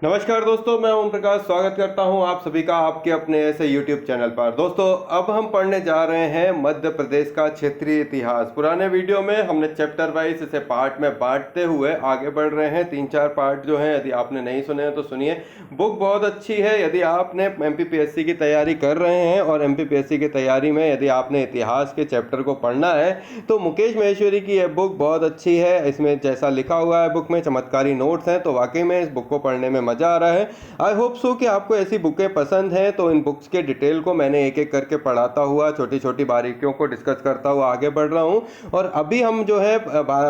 नमस्कार दोस्तों, मैं ओम प्रकाश स्वागत करता हूं आप सभी का आपके अपने ऐसे YouTube चैनल पर। दोस्तों, अब हम पढ़ने जा रहे हैं मध्य प्रदेश का क्षेत्रीय इतिहास। पुराने वीडियो में हमने चैप्टर वाइज इसे पार्ट में बांटते हुए आगे बढ़ रहे हैं। 3-4 पार्ट जो हैं, यदि आपने नहीं सुने हैं तो सुनिए। बुक बहुत अच्छी है। यदि आपने MPPSC की तैयारी कर रहे हैं और MPPSC की तैयारी में यदि आपने इतिहास के चैप्टर को पढ़ना है तो मुकेश महेश्वरी की यह बुक बहुत अच्छी है। इसमें जैसा लिखा हुआ है बुक में चमत्कारी नोट्स हैं, तो वाकई में इस बुक को पढ़ने में मजा आ रहा है। आई होप सो कि आपको ऐसी बुकें पसंद हैं। तो इन बुक्स के डिटेल को मैंने एक एक करके पढ़ाता हुआ, छोटी छोटी बारीकियों को डिस्कस करता हुआ आगे बढ़ रहा हूं। और अभी हम जो है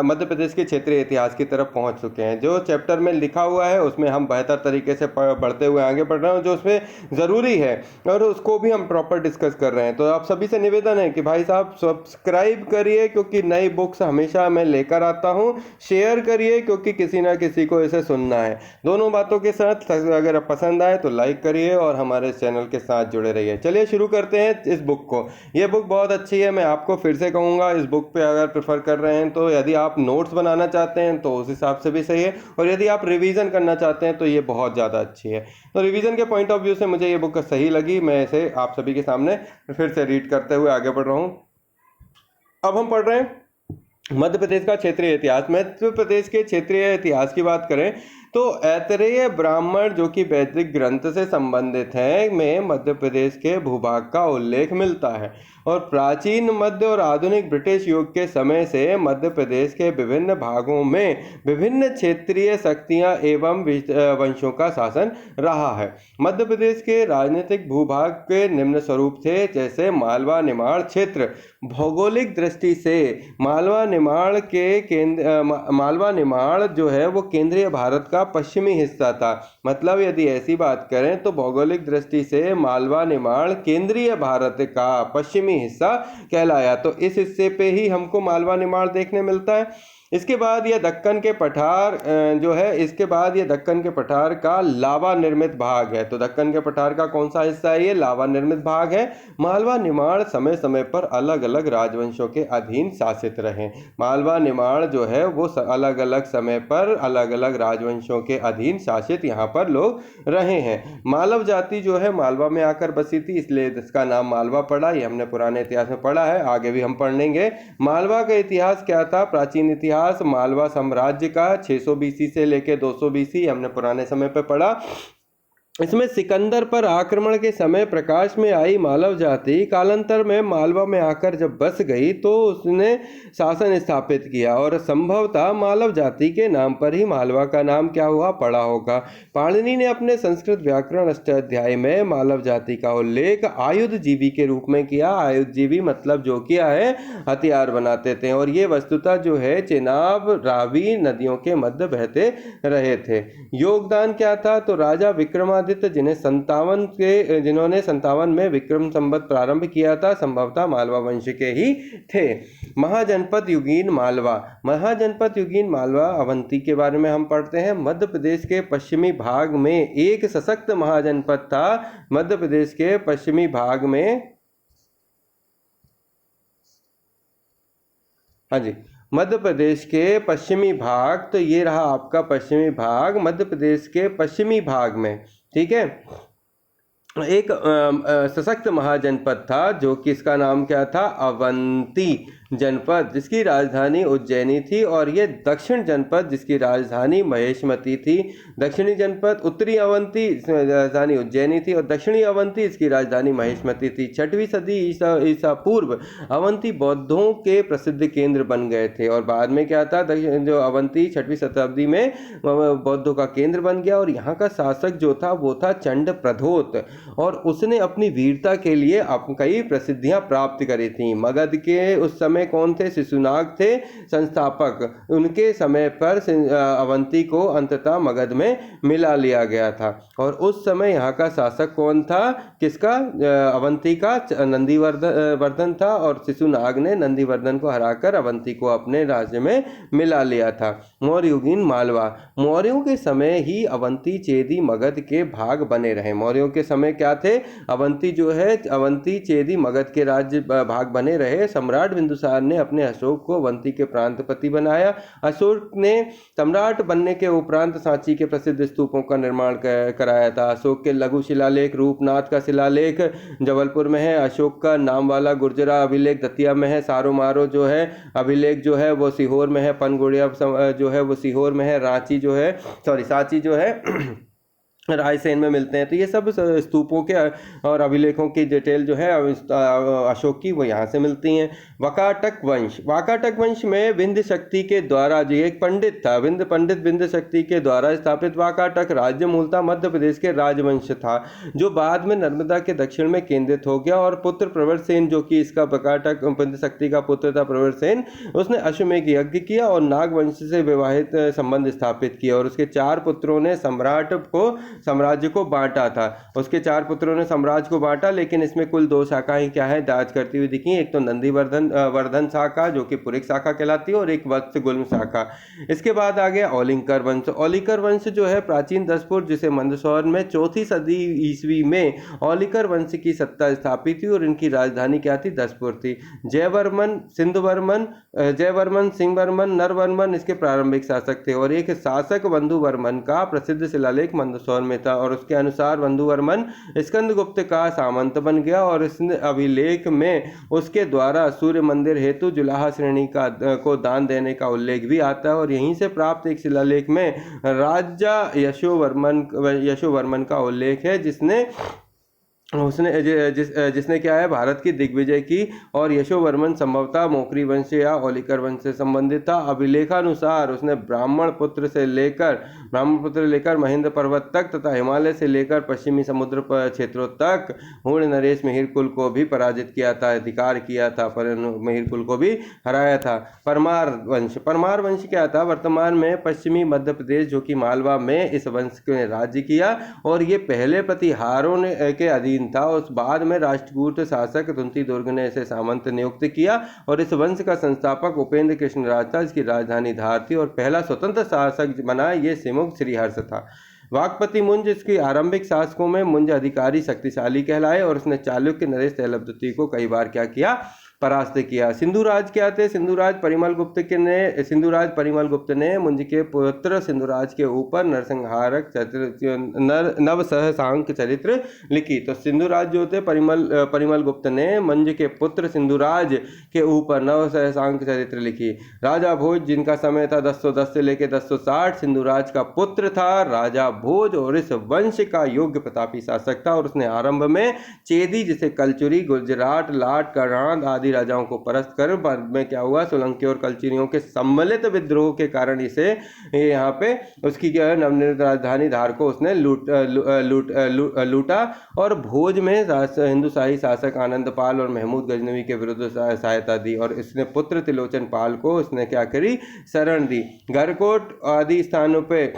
मध्य प्रदेश के क्षेत्रीय इतिहास की तरफ पहुंच चुके हैं। जो चैप्टर में लिखा हुआ है उसमें हम बेहतर तरीके से बढ़ते हुए आगे बढ़ रहे हैं, जो उसमें ज़रूरी है और उसको भी हम प्रॉपर डिस्कस कर रहे हैं। तो आप सभी से निवेदन है कि भाई साहब सब्सक्राइब करिए, क्योंकि नई बुक्स हमेशा मैं लेकर आता हूं। शेयर करिए, क्योंकि किसी ना किसी को इसे सुनना है। दोनों बातों के साथ अगर पसंद आए तो लाइक करिए और हमारे चैनल के साथ जुड़े रहिए। चलिए शुरू करते हैं इस बुक को। ये बुक बहुत अच्छी है। मैं आपको फिर से कहूँगा, इस बुक पे अगर प्रेफर कर रहे हैं तो यदि आप नोट्स बनाना चाहते हैं तो उस हिसाब से भी सही है, और यदि आप रिवीजन करना चाहते हैं तो ये बहुत ज़्यादा अच्छी है। तो रिवीजन के पॉइंट ऑफ व्यू से मुझे ये बुक सही लगी। मैं इसे आप सभी के सामने फिर से रीड करते हुए आगे बढ़ रहा हूँ। अब हम पढ़ रहे हैं मध्य प्रदेश का क्षेत्रीय इतिहास। मध्य प्रदेश के क्षेत्रीय इतिहास की बात करें तो ऐतरेय ब्राह्मण, जो कि वैदिक ग्रंथ से संबंधित हैं, में मध्य प्रदेश के भूभाग का उल्लेख मिलता है। और प्राचीन मध्य और आधुनिक ब्रिटिश युग के समय से मध्य प्रदेश के विभिन्न भागों में विभिन्न क्षेत्रीय शक्तियां एवं वंशों का शासन रहा है। मध्य प्रदेश के राजनीतिक भूभाग के निम्न स्वरूप थे, जैसे मालवा निमाड़ क्षेत्र। भौगोलिक दृष्टि से मालवा निमाड़ जो है वो केंद्रीय भारत का पश्चिमी हिस्सा था। मतलब यदि ऐसी बात करें तो भौगोलिक दृष्टि से मालवा निमाड़ केंद्रीय भारत का पश्चिमी हिस्सा कहलाया। तो इस हिस्से पे ही हमको मालवा निमाड़ देखने मिलता है। इसके बाद यह दक्कन के पठार इसके बाद यह दक्कन के पठार का लावा निर्मित भाग है। तो दक्कन के पठार का कौन सा हिस्सा है? ये लावा निर्मित भाग है। मालवा निमाड़ समय समय पर अलग अलग राजवंशों के अधीन शासित रहे। मालवा निमाड़ जो है वो अलग अलग समय पर अलग अलग राजवंशों के अधीन शासित यहाँ पर लोग रहे हैं। मालव जाति जो है मालवा में आकर बसी थी, इसलिए इसका नाम मालवा पड़ा। ये हमने पुराने इतिहास में पढ़ा है, आगे भी हम पढ़ लेंगे। मालवा का इतिहास क्या था? प्राचीन इतिहास मालवा साम्राज्य का 600 BC से लेकर 200 BC हमने पुराने समय पे पढ़ा। इसमें सिकंदर पर आक्रमण के समय प्रकाश में आई मालव जाति कालांतर में मालवा में आकर जब बस गई तो उसने शासन स्थापित किया, और संभवतः मालव जाति के नाम पर ही मालवा का नाम क्या हुआ पड़ा होगा। पाणिनि ने अपने संस्कृत व्याकरण अष्टाध्यायी में मालव जाति का उल्लेख आयुध जीवी के रूप में किया। आयुध जीवी मतलब जो किया है हथियार बनाते थे, और ये वस्तुतः जो है चेनाब रावी नदियों के मध्य बहते रहे थे। योगदान क्या था? तो राजा विक्रमादित्य जिन्होंने 57 में विक्रम संवत प्रारंभ किया था, संभवतः मालवा वंश के ही थे। महाजनपद युगीन मालवा अवंती के बारे में हम पढ़ते हैं। मध्य प्रदेश के पश्चिमी भाग में एक सशक्त महाजनपद था। मध्य प्रदेश के पश्चिमी भाग में, हाँ जी, मध्य प्रदेश के पश्चिमी भाग, तो ये रहा आपका पश्चिमी भाग मध्य प्रदेश के पश्चिमी भाग में, ठीक है। एक सशक्त महाजनपद था, जो कि इसका नाम क्या था? अवंती जनपद, जिसकी राजधानी उज्जैनी थी। और ये दक्षिण जनपद, जिसकी राजधानी महेशमती थी। दक्षिणी जनपद उत्तरी अवंती, राजधानी उज्जैनी थी, और दक्षिणी अवंती इसकी राजधानी महेशमती थी। 6वीं सदी ईसा पूर्व अवंती बौद्धों के प्रसिद्ध केंद्र बन गए थे। और बाद में क्या था? जो अवंती 6वीं शताब्दी में बौद्धों का केंद्र बन गया, और यहाँ का शासक जो था वो था चंड प्रधोत, और उसने अपनी वीरता के लिए कई प्रसिद्धियां प्राप्त करी थी। मगध के उस समय कौन थे? शिशुनाग थे संस्थापक। उनके समय पर अवंती को अंततः मगध में मिला लिया गया था। और उस समय यहाँ का शासक कौन था? किसका? अवंती का नंदीवर्धन था, और शिशुनाग ने नंदीवर्धन को हराकर अवंती को अपने राज्य में मिला लिया था। मौर्य युगीन मालवा, मौर्यों के समय ही अवंती, चेदी, मगध के भाग बने रहे। मौर्यों के समय क्या थे? अवंती जो है, अवंती, चेदी, मगध के राज्य भाग बने रहे। सम्राट बिंदुसार बिंदुसार ने अपने अशोक को अवंती के प्रांतपति बनाया। अशोक ने सम्राट बनने के उपरांत सांची के प्रसिद्ध स्तूपों का निर्माण कराया था। अशोक के लघु शिलालेख रूपनाथ का शिलालेख जबलपुर में है। अशोक का नाम वाला गुर्जरा अभिलेख दतिया में है। सारोमारो जो है अभिलेख जो है वो सीहोर में है। पनगुड़िया जो है वो सीहोर में है। सांची जो है रायसेन में मिलते हैं। तो ये सब स्तूपों के और अभिलेखों की डिटेल जो है अशोक की वो यहाँ से मिलती हैं। वाकाटक वंश में विंध्य शक्ति के द्वारा, जो एक पंडित था, विंध्य शक्ति के द्वारा स्थापित वाकाटक राज्य मूलतः मध्य प्रदेश के राजवंश था, जो बाद में नर्मदा के दक्षिण में केंद्रित हो गया। और पुत्र प्रवरसेन, जो कि इसका वाकाटक विंध्य शक्ति का पुत्र था प्रवरसेन, उसने अश्वमेघ यज्ञ किया और नाग वंश से विवाहित संबंध स्थापित किया। और उसके 4 पुत्रों ने साम्राज्य को बांटा था। उसके 4 पुत्रों ने साम्राज्य को बांटा, लेकिन इसमें कुल 2 शाखाएं क्या है दाज करती हुई दिखी। एक तो नंदीवर्धन शाखा जो कि पुरिक शाखा कहलाती है, और एक वत्स गुल्म शाखा। इसके बाद आ गया औलिकर वंश। औलिकर वंश जो है प्राचीन दसपुर, जिसे मंदसौर में 4वीं सदी ईस्वी में औलिकर वंश की सत्ता स्थापित हुई, और इनकी राजधानी क्या थी? दसपुर थी। जयवर्मन, सिंहवर्मन, नरवर्मन इसके प्रारंभिक शासक थे। और एक शासक बंधुवर्मन का प्रसिद्ध शिलालेख मंदसौर में था, और उसके अनुसार बंधुवर्मन स्कंदगुप्त का सामंत बन गया। और इस अभिलेख में उसके द्वारा सूर्य मंदिर हेतु जुलाहा श्रेणी को दान देने का उल्लेख भी आता है। और यहीं से प्राप्त एक शिलालेख में राजा यशोवर्मन का उल्लेख है, जिसने क्या है भारत की दिग्विजय की। और यशोवर्मन संभवतः मोकरी वंश या औलिकर वंश से संबंधित था। अभिलेखानुसार उसने ब्राह्मण पुत्र से लेकर महेंद्र पर्वत तक तथा हिमालय से लेकर पश्चिमी समुद्र क्षेत्रों तक हूण नरेश मिहिर कुल को भी पराजित किया था, अधिकार किया था, पर मिहिर कुल को भी हराया था। परमार वंश क्या था? वर्तमान में पश्चिमी मध्य प्रदेश जो कि मालवा में इस वंश ने राज्य किया, और ये पहले प्रतिहारों के अधीन था। उस बाद में राष्ट्रकूट शासक कुंती दुर्ग ने इसे सामंत नियुक्त किया, और इस वंश का संस्थापक उपेंद्र कृष्ण राज था, जिसकी राजधानी धार थी। और पहला स्वतंत्र शासक बना ये सिमुख श्रीहर्ष था। वाकपति मुंज, इसकी आरंभिक शासकों में मुंज अधिकारी शक्तिशाली कहलाए, और उसने चालुक्य नरेश तैलपद्रुति को कई बार क्या किया? परास्त किया। सिंधुराज क्या थे? सिंधुराज परिमल गुप्त ने मुंज के पुत्र सिंधुराज के ऊपर नरसंहारक नवसहसांक चरित्र लिखी। तो सिंधुराज जो थे परिमल गुप्त ने मुंज के पुत्र सिंधुराज के ऊपर नवसहसांक चरित्र लिखी। राजा भोज, जिनका समय था 1010 से लेकर 1060, सिंधुराज का पुत्र था राजा भोज, और इस वंश का योग्य प्रतापी शासक था। और उसने आरंभ में चेदी, जिसे कलचुरी, गुजरात, लाट, करनाद आदि राजाओं को परास्त कर, बाद में क्या हुआ? सोलंकी और कलचुरियों के सम्मिलित विद्रोह के कारण इसे यहाँ पे उसकी क्या है नवनिर्मित राजधानी धार को उसने लूटा। और भोज में हिंदू शाही शासक आनंद पाल और महमूद गजनवी के विरुद्ध सहायता दी, और इसने पुत्र त्रिलोचन पाल को उसने क्या करी? शरण दी। गरकोट आदि स्थानों पे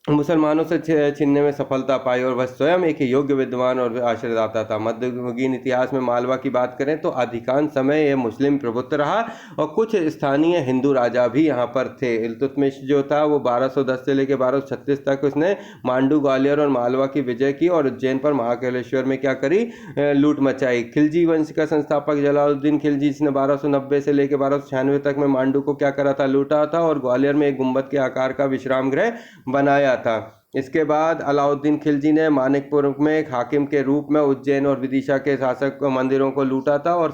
मुसलमानों से छीनने में सफलता पाई, और वह स्वयं एक योग्य विद्वान और आश्रयदाता था। मध्ययुगीन इतिहास में मालवा की बात करें तो अधिकांश समय यह मुस्लिम प्रभुत्व रहा, और कुछ स्थानीय हिंदू राजा भी यहाँ पर थे। इल्तुतमिश जो था वो 1210 से लेकर 1236 तक उसने मांडू, ग्वालियर और मालवा की विजय की, और उज्जैन पर महाकालेश्वर में क्या करी? लूट मचाई। खिलजी वंश का संस्थापक जलालुद्दीन खिलजी, जिसने 1290 से लेकर 1296 तक में मांडू को क्या करा था? लूटा था, और ग्वालियर में एक गुंबद के आकार का विश्राम गृह बनाया था। इसके बाद अलाउद्दीन खिलजी ने मानिकपुर में एक हाकिम के रूप में उज्जैन और विदिशा के शासक मंदिरों को लूटा था, और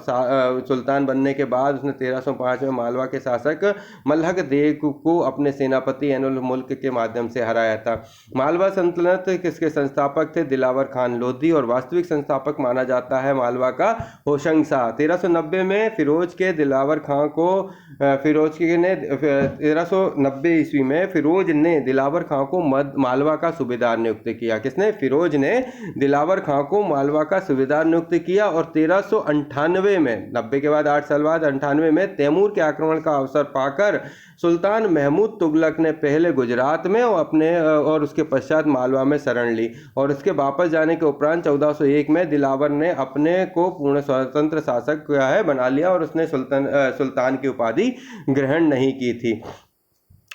सुल्तान बनने के बाद उसने 1305 में मालवा के शासक मल्हक देव को अपने सेनापति एनुल मुल्क के माध्यम से हराया था। मालवा सल्तनत किसके संस्थापक थे? दिलावर खान लोधी, और वास्तविक संस्थापक माना जाता है मालवा का होशंग शाह। 1390 में फिरोज के दिलावर खां को 1390 ईस्वी में फिरोज ने दिलावर खां को मालवा का सूबेदार नियुक्त किया। किसने? फिरोज ने दिलावर खां को मालवा का सूबेदार नियुक्त किया। और 1398 में, 90 के बाद 8 साल बाद 98 में तैमूर के आक्रमण का अवसर पाकर सुल्तान महमूद तुगलक ने पहले गुजरात में और उसके पश्चात मालवा में शरण ली, और उसके वापस जाने के उपरांत 1401 में दिलावर ने अपने को पूर्ण स्वतंत्र शासक बना लिया, और उसने सुल्तान की उपाधि ग्रहण नहीं की थी।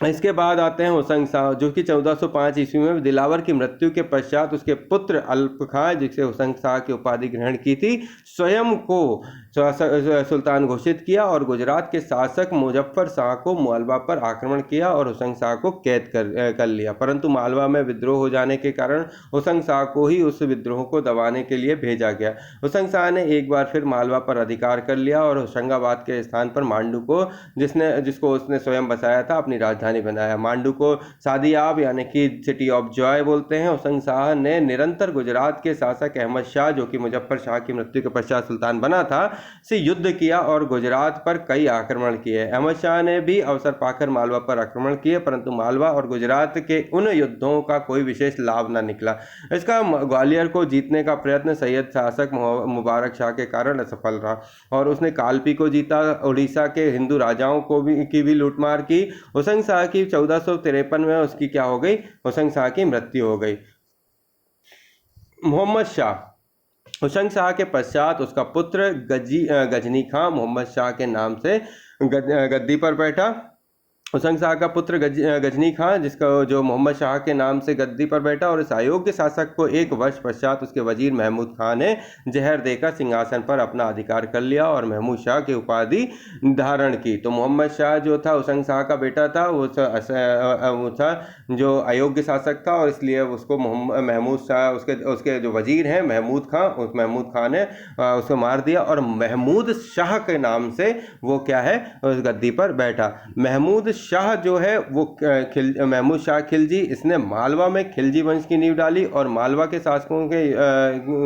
इसके बाद आते हैं होशंग शाह, जो कि 1405 ईस्वी में दिलावर की मृत्यु के पश्चात उसके पुत्र अल्प खां, जिससे होशंग शाह की उपाधि ग्रहण की थी, स्वयं को सुल्तान घोषित किया और गुजरात के शासक मुजफ्फर शाह को मालवा पर आक्रमण किया और हुसैन शाह को कैद कर लिया। परंतु मालवा में विद्रोह हो जाने के कारण हुसैन शाह को ही उस विद्रोह को दबाने के लिए भेजा गया। हुसैन शाह ने एक बार फिर मालवा पर अधिकार कर लिया और होशंगाबाद के स्थान पर मांडू को जिसको उसने स्वयं बसाया था अपनी राजधानी बनाया। मांडू को सादियाब यानी कि सिटी ऑफ जॉय बोलते हैं। हुसैन शाह ने निरंतर गुजरात के शासक अहमद शाह, जो कि मुजफ्फर शाह की मृत्यु के पश्चात सुल्तान बना था, से युद्ध किया और गुजरात पर कई आक्रमण किए। अहमद शाह ने भी अवसर पाकर मालवा पर आक्रमण किए, परंतु मालवा और गुजरात के उन युद्धों का कोई विशेष लाभ न निकला। इसका ग्वालियर को जीतने का प्रयत्न सैयद शासक मुबारक शाह के कारण असफल रहा और उसने कालपी को जीता। उड़ीसा के हिंदू राजाओं की भी लूटमार की। हुसैन शाह की 1453 में उसकी क्या हो गई? हुसैन शाह की मृत्यु हो गई। मोहम्मद शाह, हुसैन शाह के पश्चात उसका पुत्र गजनी खां मोहम्मद शाह के नाम से गद्दी पर बैठा। हुसैन शाह का पुत्र गजनी खां, जो मोहम्मद शाह के नाम से गद्दी पर बैठा, और इस अयोग्य शासक को एक वर्ष पश्चात उसके वजीर महमूद खां ने जहर देकर सिंहासन पर अपना अधिकार कर लिया और महमूद शाह की उपाधि धारण की। तो मोहम्मद शाह जो था हुसैन शाह का बेटा था, वो था जो अयोग्य शासक था और इसलिए उसको महमूद शाह उसके जो वजीर हैं महमूद खां, उस महमूद खां ने उसको मार दिया और महमूद शाह के नाम से वो क्या है उस गद्दी पर बैठा। महमूद शाह जो है वो महमूद शाह खिलजी, इसने मालवा में खिलजी वंश की नींव डाली और मालवा के शासकों के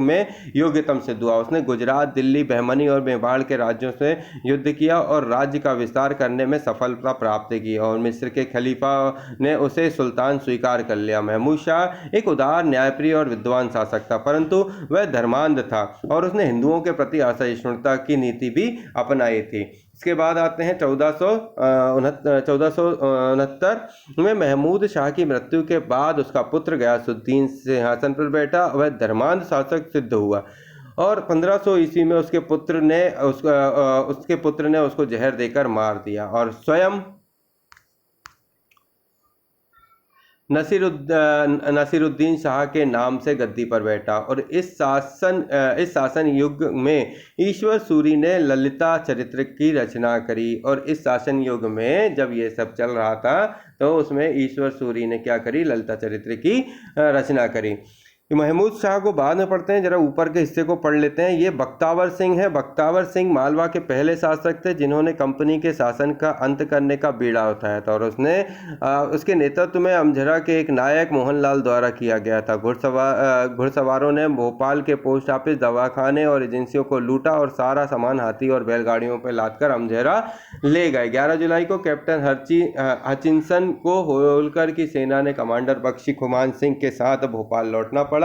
में योग्यतम सिद्ध हुआ। उसने गुजरात, दिल्ली, बहमनी और मेवाड़ के राज्यों से युद्ध किया और राज्य का विस्तार करने में सफलता प्राप्त की और मिस्र के खलीफा ने उसे सुल्तान स्वीकार कर लिया। महमूद शाह एक उदार, न्यायप्रिय और विद्वान शासक था, परंतु वह धर्मांध था और उसने हिंदुओं के प्रति असहिष्णुता की नीति भी अपनाई थी। इसके बाद आते हैं 1469 में महमूद शाह की मृत्यु के बाद उसका पुत्र गयासुद्दीन सिंहासन पर बैठा। वह धर्मांध शासक सिद्ध हुआ और 1500 ईस्वी में उसके पुत्र ने उसको जहर देकर मार दिया और स्वयं नसीरुद्दीन शाह के नाम से गद्दी पर बैठा। और इस शासन युग में ईश्वर सूरी ने ललिता चरित्र की रचना करी और इस शासन युग में जब ये सब चल रहा था तो उसमें ईश्वर सूरी ने क्या करी? ललिता चरित्र की रचना करी। महमूद शाह को बाद में पढ़ते हैं, जरा ऊपर के हिस्से को पढ़ लेते हैं। ये बख्तावर सिंह है। बख्तावर सिंह मालवा के पहले शासक थे जिन्होंने कंपनी के शासन का अंत करने का बीड़ा उठाया था और उसके नेतृत्व में अमझरा के एक नायक मोहनलाल द्वारा किया गया था। घुड़सवारों ने भोपाल के पोस्ट ऑफिस, दवाखाने और एजेंसियों को लूटा और सारा सामान हाथी और बैलगाड़ियों पर लादकर अमझरा ले गए। 11 जुलाई को कैप्टन हचिंसन को होलकर की सेना ने कमांडर बख्शी खुमान सिंह के साथ भोपाल लौटना पड़ा।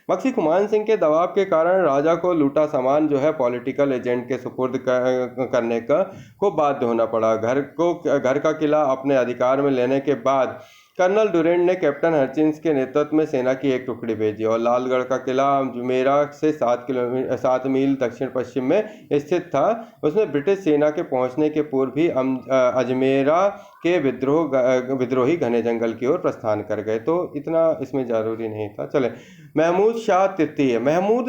बख्शी खुमान सिंह के दबाव के कारण राजा को लूटा सामान जो है पॉलिटिकल एजेंट के सुपुर्द करने को बाध्य होना पड़ा। घर का किला अपने अधिकार में लेने के बाद कर्नल डुरेंट ने कैप्टन हचिंस के नेतृत्व में सेना की एक टुकड़ी भेजी और लालगढ़ का किला अजमेरा से 7 मील दक्षिण पश्चिम में स्थित था। उसमें ब्रिटिश सेना के पहुंचने के पूर्व भी अजमेरा के विद्रोही घने जंगल की ओर प्रस्थान कर गए। तो इतना इसमें जरूरी नहीं था। चले, महमूद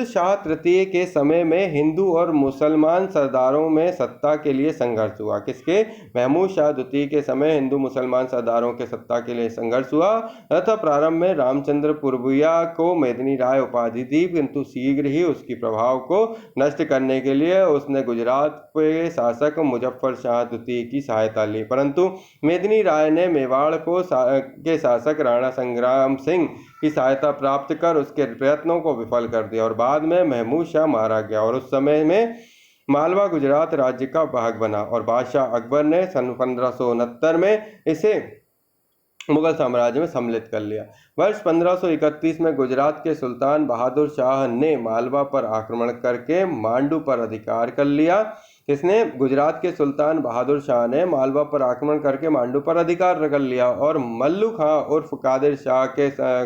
शाह तृतीय के समय में हिंदू और मुसलमान सरदारों में सत्ता के लिए संघर्ष हुआ। किसके? महमूद शाह द्वितीय के समय हिंदू मुसलमान सरदारों के सत्ता के लिए संघर्ष हुआ तथा प्रारंभ में रामचंद्र पुरबुया को मेदिनी राय उपाधि दी, किंतु शीघ्र ही उसकी प्रभाव को नष्ट करने के लिए उसने गुजरात के शासक मुजफ्फर शाह द्वितीय की सहायता ली, परंतु मेदिनी राय ने मेवाड़ के शासक राणा संग्राम सिंह की सहायता प्राप्त कर उसके प्रयत्नों को विफल कर दिया और बाद में महमूद शाह मारा गया और उस समय में मालवा गुजरात राज्य का भाग बना और बादशाह अकबर ने सन 1569 में इसे मुगल साम्राज्य में सम्मिलित कर लिया। वर्ष 1531 में गुजरात के सुल्तान बहादुर शाह ने मालवा पर आक्रमण करके मांडू पर अधिकार कर लिया। इसने गुजरात के सुल्तान बहादुर शाह ने मालवा पर आक्रमण करके मांडू पर अधिकार कर लिया और मल्लू खां उर्फ कादिर शाह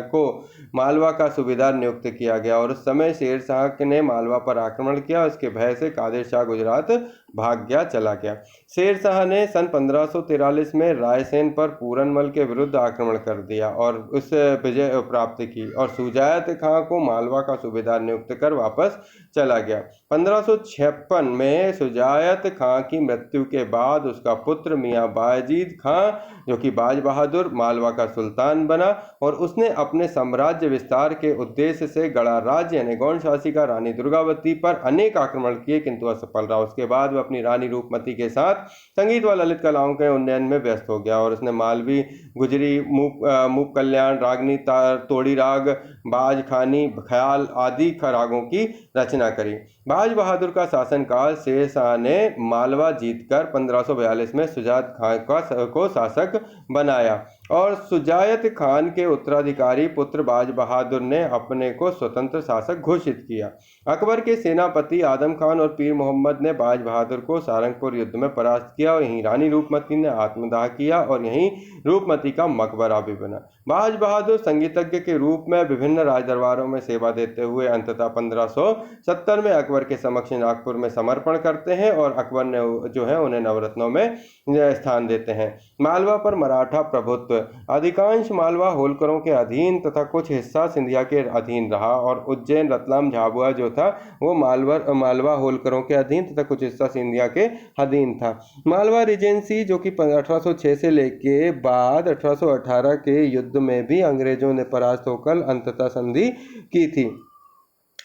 को मालवा का सूबेदार नियुक्त किया गया और उस समय शेर शाह ने मालवा पर आक्रमण किया। उसके भय से कादिर शाह गुजरात चला गया। शेर शाह ने सन 1543 में रायसेन पर पूरनमल के विरुद्ध आक्रमण कर दिया और उस विजय प्राप्त की और सुजायत खां को मालवा का सूबेदार नियुक्त कर वापस चला गया। 1556 में सुजायत खां की मृत्यु के बाद उसका पुत्र मियाँ बायजीद खां, जो कि बाज बहादुर, मालवा का सुल्तान बना और उसने अपने साम्राज्य विस्तार के उद्देश्य से गड़ा राज्य यानी गौड़ शासिका रानी दुर्गावती पर अनेक आक्रमण किए, किंतु असफल रहा। उसके बाद वह अपनी रानी रूपमती के साथ संगीत व ललित कलाओं के उन्नयन में व्यस्त हो गया और उसने मालवी, गुजरी, मूप कल्याण, रागनी, तोड़ी राग, बाज खानी, ख्याल आदि रागों की रचना करी। बाज बहादुर का शासनकाल शेर शाह ने मालवा जीतकर 1542 में सुजायत खां को शासक बनाया और सुजायत खान के उत्तराधिकारी पुत्र बाज बहादुर ने अपने को स्वतंत्र शासक घोषित किया। अकबर के सेनापति आदम खान और पीर मोहम्मद ने बाज बहादुर को सारंगपुर युद्ध में परास्त किया और यहीं रानी रूपमती ने आत्मदाह किया और यहीं रूपमती का मकबरा भी बना। बाज बहादुर संगीतज्ञ के रूप में विभिन्न राजदरबारों में सेवा देते हुए अंततः 1570 में अकबर के समक्ष नागपुर में समर्पण करते हैं और अकबर ने जो है उन्हें नवरत्नों में स्थान देते हैं। मालवा पर मराठा प्रभुत्व। अधिकांश मालवा होलकरों के अधीन तथा कुछ हिस्सा सिंधिया के अधीन रहा और उज्जैन, रतलाम, झाबुआ जो था वो मालवा होलकरों के अधीन तथा कुछ हिस्सा सिंधिया के अधीन था। मालवा रिजेंसी जो कि 1806 से लेके बाद 1818 के युद्ध में भी अंग्रेजों ने परास्त होकर अंततः संधि की थी।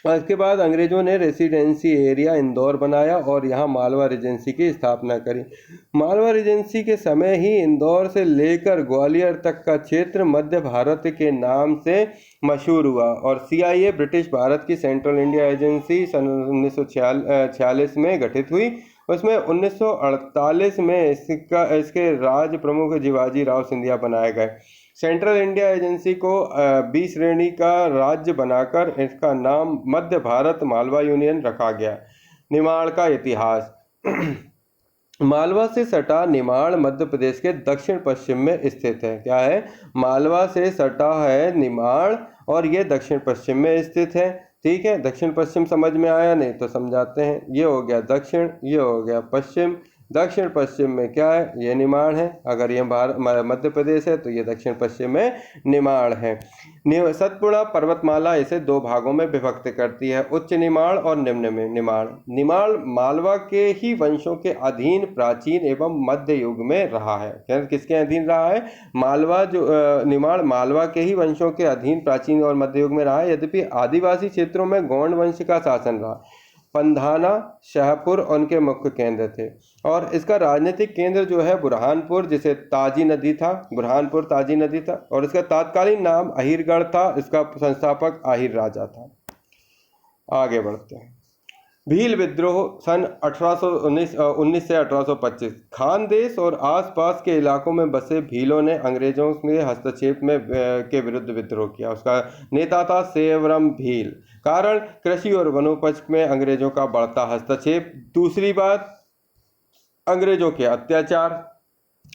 इसके बाद अंग्रेजों ने रेसिडेंसी एरिया इंदौर बनाया और यहाँ मालवा रिजेंसी की स्थापना करी। मालवा रिजेंसी के समय ही इंदौर से लेकर ग्वालियर तक का क्षेत्र मध्य भारत के नाम से मशहूर हुआ और CIA ब्रिटिश भारत की सेंट्रल इंडिया एजेंसी सन 1946 में गठित हुई। उसमें 1948 में इसके राज प्रमुख जिवाजी राव सिंधिया बनाए गए। सेंट्रल इंडिया एजेंसी को B श्रेणी का राज्य बनाकर इसका नाम मध्य भारत मालवा यूनियन रखा गया। निमाड़ का इतिहास। मालवा से सटा निमाड़ मध्य प्रदेश के दक्षिण पश्चिम में स्थित है। क्या है? मालवा से सटा है निमाड़ और ये दक्षिण पश्चिम में स्थित है। ठीक है, दक्षिण पश्चिम समझ में आया? नहीं तो समझाते हैं। ये हो गया दक्षिण, ये हो गया पश्चिम। दक्षिण पश्चिम में क्या है? ये निमाड़ है। अगर ये मध्य प्रदेश है तो ये दक्षिण पश्चिम में निमाड़ है। सतपुड़ा पर्वतमाला इसे दो भागों में विभक्त करती है, उच्च निमाड़ और निम्न में निमाड़। निमाड़ मालवा के ही वंशों के अधीन प्राचीन एवं मध्य युग में रहा है। किसके अधीन रहा है? मालवा जो निमाड़ मालवा के ही वंशों के अधीन प्राचीन और मध्य युग में रहा है, यद्यपि आदिवासी क्षेत्रों में गौड़ वंश का शासन रहा। पंधाना, शाहपुर उनके मुख्य केंद्र थे और इसका राजनीतिक केंद्र जो है बुरहानपुर, जिसे ताजी नदी था, बुरहानपुर ताजी नदी था और इसका तात्कालीन नाम अहिरगढ़ था। इसका संस्थापक आहिर राजा था। आगे बढ़ते हैं। भील विद्रोह सन 1819 से 1825। खानदेश और आसपास के इलाकों में बसे भीलों ने अंग्रेजों के हस्तक्षेप में के विरुद्ध विद्रोह किया। उसका नेता था सेवरम भील। कारण कृषि और वनोपज में अंग्रेजों का बढ़ता हस्तक्षेप। दूसरी बात, अंग्रेजों के अत्याचार।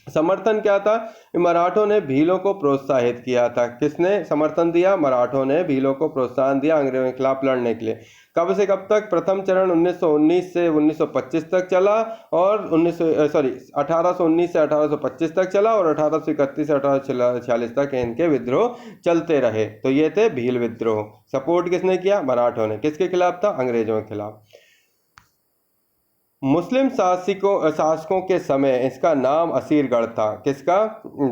समर्थन क्या था? मराठों ने भीलों को प्रोत्साहित किया था। किसने समर्थन दिया? मराठों ने भीलों को प्रोत्साहन दिया अंग्रेजों के खिलाफ लड़ने के लिए। कब से कब तक? प्रथम चरण 1919 से 1925 तक चला और 1819 से 1825 तक चला और 1831 से 1846 तक इनके विद्रोह चलते रहे। तो ये थे भील विद्रोह। सपोर्ट किसने किया? मराठों ने। किसके खिलाफ था? अंग्रेजों के खिलाफ। मुस्लिम शासकों के समय इसका नाम असीरगढ़ था। किसका?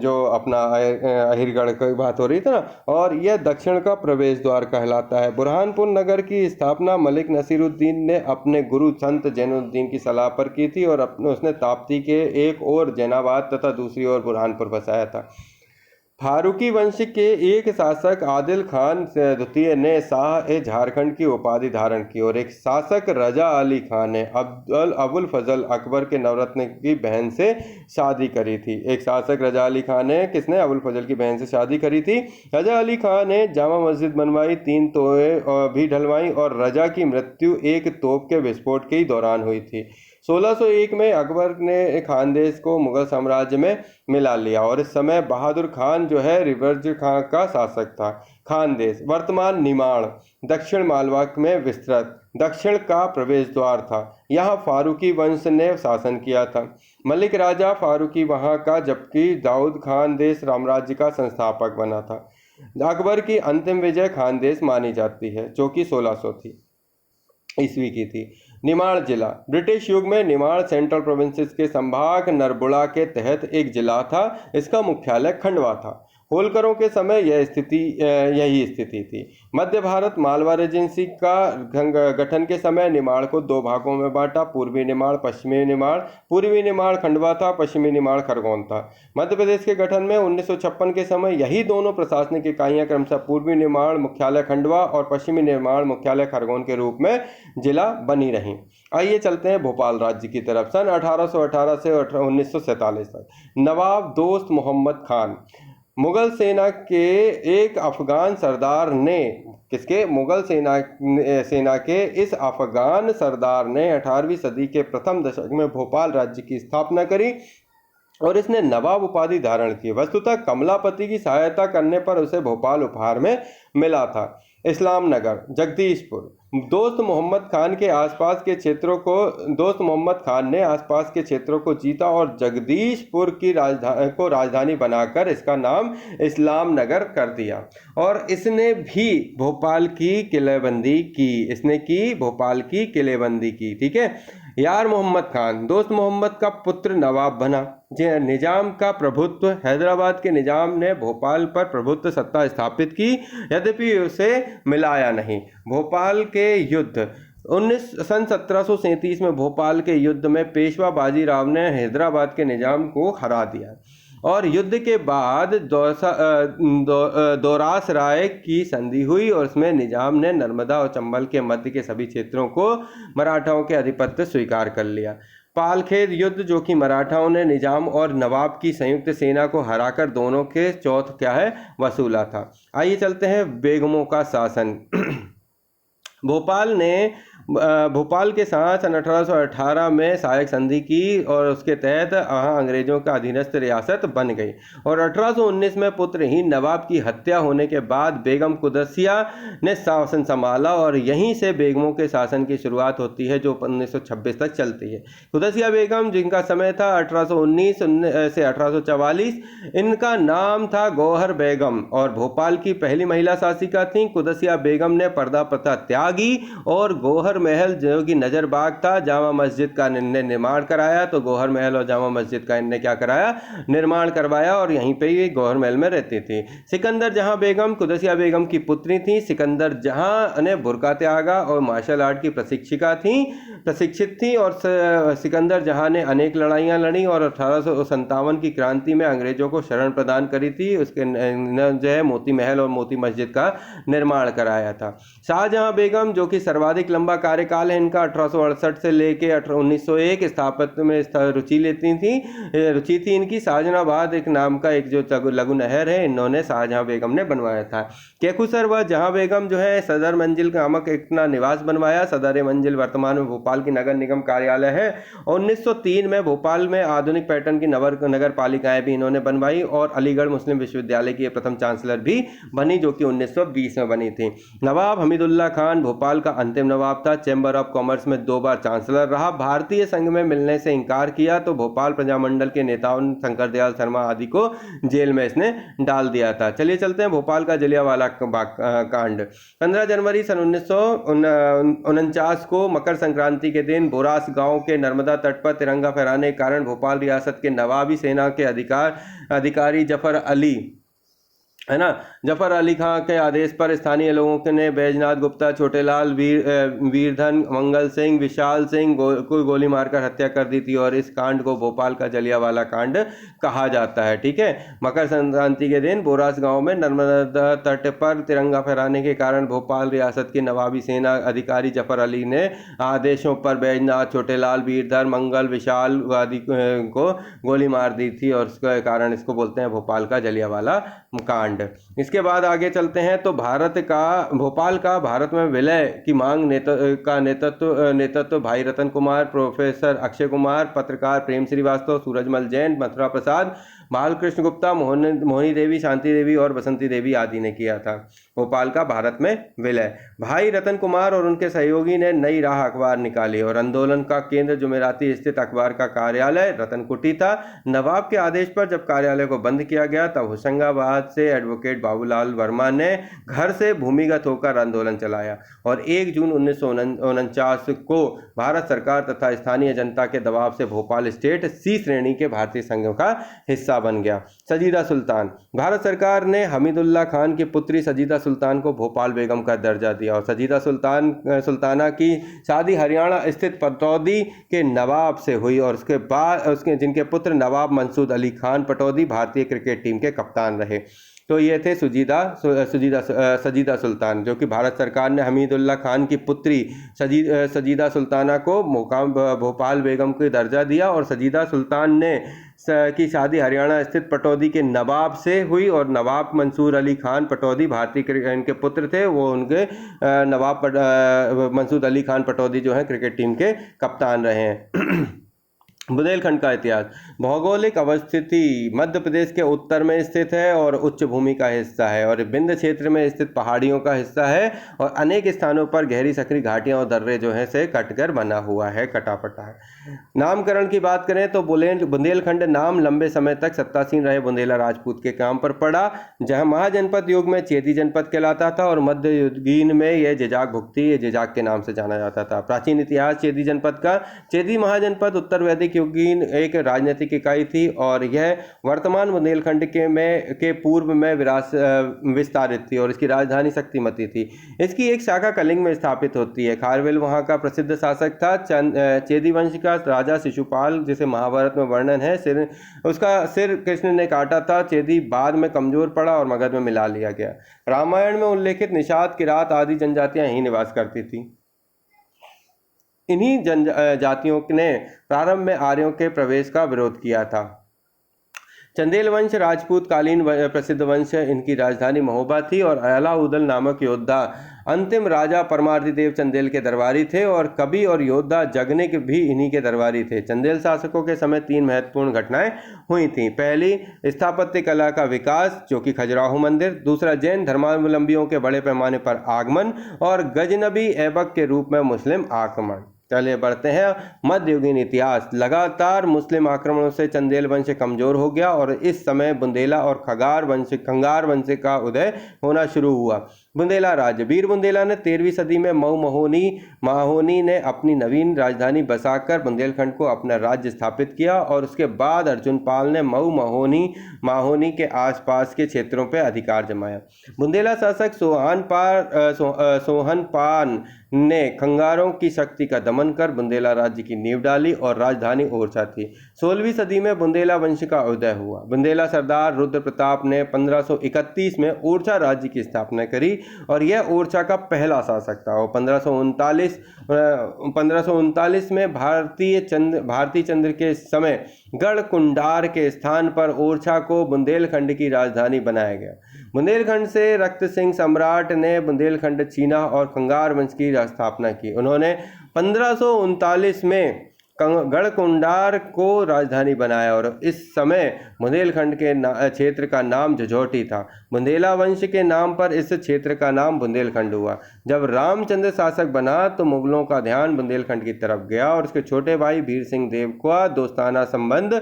जो अपना अहिरगढ़ की बात हो रही थी ना। और यह दक्षिण का प्रवेश द्वार कहलाता है। बुरहानपुर नगर की स्थापना मलिक नसीरुद्दीन ने अपने गुरु संत जैनुद्दीन की सलाह पर की थी और उसने ताप्ती के एक ओर जैनाबाद तथा दूसरी ओर बुरहानपुर बसाया था। फारूकी वंश के एक शासक आदिल खान द्वितीय ने शाह झारखंड की उपाधि धारण की और एक शासक रजा अली खान ने अबुल फजल अकबर के नवरत्न की बहन से शादी करी थी। एक शासक रजा अली खान ने किसने? अबुल फजल की बहन से शादी करी थी। रजा अली खान ने जामा मस्जिद बनवाई, 3 तोपें भी ढलवाई और रजा की मृत्यु एक तोप के विस्फोट के ही दौरान हुई थी। 1601 में अकबर ने खानदेश को मुगल साम्राज्य में मिला लिया और इस समय बहादुर खान जो है रिवर्ज खान का शासक था। खानदेश वर्तमान निमाड़ दक्षिण मालवा में विस्तृत दक्षिण का प्रवेश द्वार था। यहाँ फारूकी वंश ने शासन किया था। मलिक राजा फारूकी वहाँ का, जबकि दाऊद खानदेश साम्राज्य का संस्थापक बना था। अकबर की अंतिम विजय खानदेश मानी जाती है, जो कि 1600 ईस्वी की थी। निमाड़ जिला ब्रिटिश युग में निमाड़ सेंट्रल प्रोविंसेस के संभाग नरबुड़ा के तहत एक जिला था। इसका मुख्यालय खंडवा था। होलकरों के समय यही स्थिति थी। मध्य भारत मालवा रेजेंसी का गठन के समय निमाड़ को 2 भागों में बांटा, पूर्वी निमाड़ पश्चिमी निमाड़। पूर्वी निमाड़ खंडवा था, पश्चिमी निमाड़ खरगोन था। मध्य प्रदेश के गठन में 1956 के समय यही दोनों प्रशासनिक इकाइयां क्रमशः पूर्वी निमाड़ मुख्यालय खंडवा और पश्चिमी निमाड़ मुख्यालय खरगोन के रूप में जिला बनी रही। आइए चलते हैं भोपाल राज्य की तरफ। सन 1818 से 1947 तक नवाब दोस्त मोहम्मद खान मुगल सेना के एक अफगान सरदार ने मुगल सेना के इस अफगान सरदार ने 18वीं सदी के प्रथम दशक में भोपाल राज्य की स्थापना करी और इसने नवाब उपाधि धारण की। वस्तुतः कमलापति की सहायता करने पर उसे भोपाल उपहार में मिला था। इस्लाम नगर जगदीशपुर दोस्त मोहम्मद खान ने आसपास के क्षेत्रों को जीता और जगदीशपुर की राजधानी बनाकर इसका नाम इस्लाम नगर कर दिया और इसने भी भोपाल की किलेबंदी की। ठीक है। यार मोहम्मद खान दोस्त मोहम्मद का पुत्र नवाब बना। निजाम का प्रभुत्व हैदराबाद के निजाम ने भोपाल पर प्रभुत्व सत्ता स्थापित की, यद्यपि उसे मिलाया नहीं। भोपाल के युद्ध सन 1737 में भोपाल के युद्ध में पेशवा बाजीराव ने हैदराबाद के निजाम को हरा दिया और युद्ध के बाद दोरास राय की संधि हुई और उसमें निजाम ने नर्मदा और चंबल के मध्य के सभी क्षेत्रों को मराठाओं के आधिपत्य स्वीकार कर लिया। पालखेत युद्ध, जो कि मराठाओं ने निजाम और नवाब की संयुक्त सेना को हराकर दोनों के चौथ वसूला था। आइए चलते हैं बेगमों का शासन। भोपाल के साथ सन 1818 में सहायक संधि की और उसके तहत वहाँ अंग्रेजों का अधीनस्थ रियासत बन गई और 1819 में पुत्रहीन नवाब की हत्या होने के बाद बेगम कुदसिया ने शासन संभाला और यहीं से बेगमों के शासन की शुरुआत होती है, जो 1926 तक चलती है। कुदसिया बेगम, जिनका समय था 1819 से 1844, इनका नाम था गौहर बेगम और भोपाल की पहली महिला शासिका थी। कुदसिया बेगम ने पर्दा प्रथा त्यागी और गौहर महल, जो कि नजर बाग था, जामा मस्जिद का निर्माण कराया। तो गौहर महल और जामा मस्जिद का इनने क्या कराया, निर्माण करवाया और यहीं पे ही गौहर महल में रहती थी। सिकंदर जहां बेगम कुदसिया बेगम की पुत्री थी। सिकंदर जहां ने बुर्का त्यागा और मार्शल आर्ट की प्रशिक्षित थी और सिकंदर जहां ने अनेक लड़ाइयां लड़ी और 1857 की क्रांति में अंग्रेजों को शरण प्रदान करी थी। उसके जो है मोती महल और मोती मस्जिद का निर्माण कराया था। शाहजहां बेगम, जो कि सर्वाधिक लंबा कार्यकाल है इनका, 1868 से लेके 1901 स्थापत्य में रुचि थी इनकी। शाहजहानाबाद एक नाम का एक जो लघु नहर है, इन्होंने शाहजहां बेगम ने बनवाया था। केकुसर व जहां बेगम जो है सदर मंजिल नामक एक निवास बनवाया। सदर मंजिल वर्तमान में भोपाल की नगर निगम कार्यालय है। 1903 में भोपाल में आधुनिक पैटर्न की नगर पालिकाएं भी इन्होंने बनवाई और अलीगढ़ मुस्लिम विश्वविद्यालय की प्रथम चांसलर भी बनी, जो कि 1920 में बनी थी। नवाब हमीदुल्लाह खान भोपाल का अंतिम नवाब था। चैम्बर ऑफ कॉमर्स में 2 बार चांसलर रहा। भारतीय संघ में मिलने से इनकार किया तो भोपाल प्रजामंडल के नेताओं शंकर दयाल शर्मा आदि को जेल में इसने डाल दिया था। चलिए चलते हैं भोपाल का जलियांवाला बाग कांड। 15 जनवरी सन 1949 को मकर संक्रांति के दिन बोरास गांव के नर्मदा तट पर तिरंगा फहराने के कारण भोपाल रियासत के नवाबी सेना के अधिकारी जफर अली खां के आदेश पर स्थानीय लोगों ने बैजनाथ गुप्ता, छोटेलाल, वीरधन, मंगल सिंह, विशाल सिंह को गोली मारकर हत्या कर दी थी और इस कांड को भोपाल का जलियांवाला कांड कहा जाता है। ठीक है। मकर संक्रांति के दिन बोरास गांव में नर्मदा तट पर तिरंगा फहराने के कारण भोपाल रियासत के नवाबी सेना अधिकारी जफर अली ने आदेशों पर बैजनाथ, छोटेलाल, वीरधर, मंगल, विशाल आदि को गोली मार दी थी और उसके कारण इसको बोलते हैं भोपाल का जलियांवाला कांड। इसके इसके बाद आगे चलते हैं तो भोपाल का भारत में विलय की मांग का नेतृत्व भाई रतन कुमार, प्रोफेसर अक्षय कुमार, पत्रकार प्रेम श्रीवास्तव, सूरजमल जैन, मथुरा प्रसाद, बालकृष्ण गुप्ता, मोहिनी देवी, शांति देवी और बसंती देवी आदि ने किया था। भोपाल का भारत में विलय। भाई रतन कुमार और उनके सहयोगी ने नई राह अखबार निकाली और आंदोलन का केंद्र जुमेराती स्थित अखबार का कार्यालय रतनकुटी था। नवाब के आदेश पर जब कार्यालय को बंद किया गया तब होशंगाबाद से एडवोकेट बाबूलाल वर्मा ने घर से भूमिगत होकर आंदोलन चलाया और 1 जून 1949 को भारत सरकार तथा स्थानीय जनता के दबाव से भोपाल स्टेट सी श्रेणी के भारतीय संघ का हिस्सा बन गया। सजीदा सुल्तान। भारत सरकार ने हमीदुल्ला खान की पुत्री सजीदा सुल्तान को भोपाल बेगम का दर्जा दिया और सजीदा सुल्ताना की शादी हरियाणा स्थित पटौदी के नवाब से हुई और उसके बाद जिनके पुत्र नवाब मंसूद अली खान पटौदी भारतीय क्रिकेट टीम के कप्तान रहे। तो ये थे सजीदा सुल्तान, जो कि भारत सरकार ने हमीदुल्लाह खान की पुत्री सजीदा सुल्ताना को भोपाल बेगम का दर्जा दिया और सजीदा सुल्तान ने की शादी हरियाणा स्थित पटौदी के नवाब से हुई और नवाब मंसूर अली खान पटौदी भारतीय इनके पुत्र थे, वो उनके नवाब मंसूर अली खान पटौदी जो है क्रिकेट टीम के कप्तान रहे हैं। बुंदेलखंड का इतिहास। भौगोलिक अवस्थिति मध्य प्रदेश के उत्तर में स्थित है और उच्च भूमि का हिस्सा है और विंध्य क्षेत्र में स्थित पहाड़ियों का हिस्सा है और अनेक स्थानों पर गहरी सकरी घाटियां और दर्रे जो है से कटकर बना हुआ है, कटापटा है। नामकरण की बात करें तो बुंदेलखंड नाम लंबे समय तक सत्तासीन रहे बुंदेला राजपूत के काम पर पड़ा, जहां महाजनपद युग में चेदी जनपद कहलाता था और मध्य युगीन में यह जिजाक भुक्ती जेजाक के नाम से जाना जाता था। प्राचीन इतिहास चेदी जनपद का। चेदी महाजनपद उत्तर वैदिक युगीन एक राजनीतिक इकाई थी और यह वर्तमान बुंदेलखंड के पूर्व में विस्तारित थी और इसकी राजधानी शक्तिमती थी। इसकी एक शाखा कलिंग में स्थापित होती है। खारवेल वहां का प्रसिद्ध शासक था। चेदी वंश का राजा शिशुपाल, जिसे महाभारत में वर्णन है, उसका सिर कृष्ण ने काटा था। चेदी बाद में कमजोर पड़ा और मगध में मिला लिया गया। रामायण में उल्लेखित निषाद, किरात आदि जनजातियां यहीं निवास करती थी। इन्हीं जनजातियों ने प्रारंभ में आर्यों के प्रवेश का विरोध किया था। चंदेल वंश राजपूत कालीन प्रसिद्ध वंश है। इनकी राजधानी महोबा थी और अलाउद्दीन नामक योद्धा अंतिम राजा परमार्दिदेव चंदेल के दरबारी थे और कवि और योद्धा जगनिक भी इन्हीं के दरबारी थे। चंदेल शासकों के समय 3 महत्वपूर्ण घटनाएं हुई थीं। पहली, स्थापत्य कला का विकास, जो कि खजुराहो मंदिर। दूसरा, जैन धर्मावलंबियों के बड़े पैमाने पर आगमन और गजनबी ऐबक के रूप में मुस्लिम आक्रमण। चलिए बढ़ते हैं मध्ययुगीन इतिहास। लगातार मुस्लिम आक्रमणों से चंदेल वंश कमजोर हो गया और इस समय बुंदेला और खंगार वंश का उदय होना शुरू हुआ। बुंदेला राज्य। वीर बुंदेला ने 13वीं सदी में माहोनी ने अपनी नवीन राजधानी बसाकर बुंदेलखंड को अपना राज्य स्थापित किया और उसके बाद अर्जुनपाल ने माहोनी के आसपास के क्षेत्रों पर अधिकार जमाया। बुंदेला शासक सोहनपान ने खंगारों की शक्ति का दमन कर बुंदेला राज्य की नींव डाली और राजधानी ओरछा थी। 16वीं सदी में बुंदेला वंश का उदय हुआ। बुंदेला सरदार रुद्र प्रताप ने 1531 में ओरछा राज्य की स्थापना करी और यह ओरछा का पहला शासक था। और 1539 में भारती चंद्र के समय गढ़कुंडार के स्थान पर ओरछा को बुंदेलखंड की राजधानी बनाया गया। बुंदेलखंड से रक्त सिंह सम्राट ने बुंदेलखंड छीना और खंगार वंश की स्थापना की। उन्होंने 1539 में गढ़कुंडार को राजधानी बनाया और इस समय बुंदेलखंड के क्षेत्र का नाम झझोटी था। बुंदेला वंश के नाम पर इस क्षेत्र का नाम बुंदेलखंड हुआ। जब रामचंद्र शासक बना तो मुगलों का ध्यान बुंदेलखंड की तरफ गया और उसके छोटे भाई वीर सिंह देव का दोस्ताना संबंध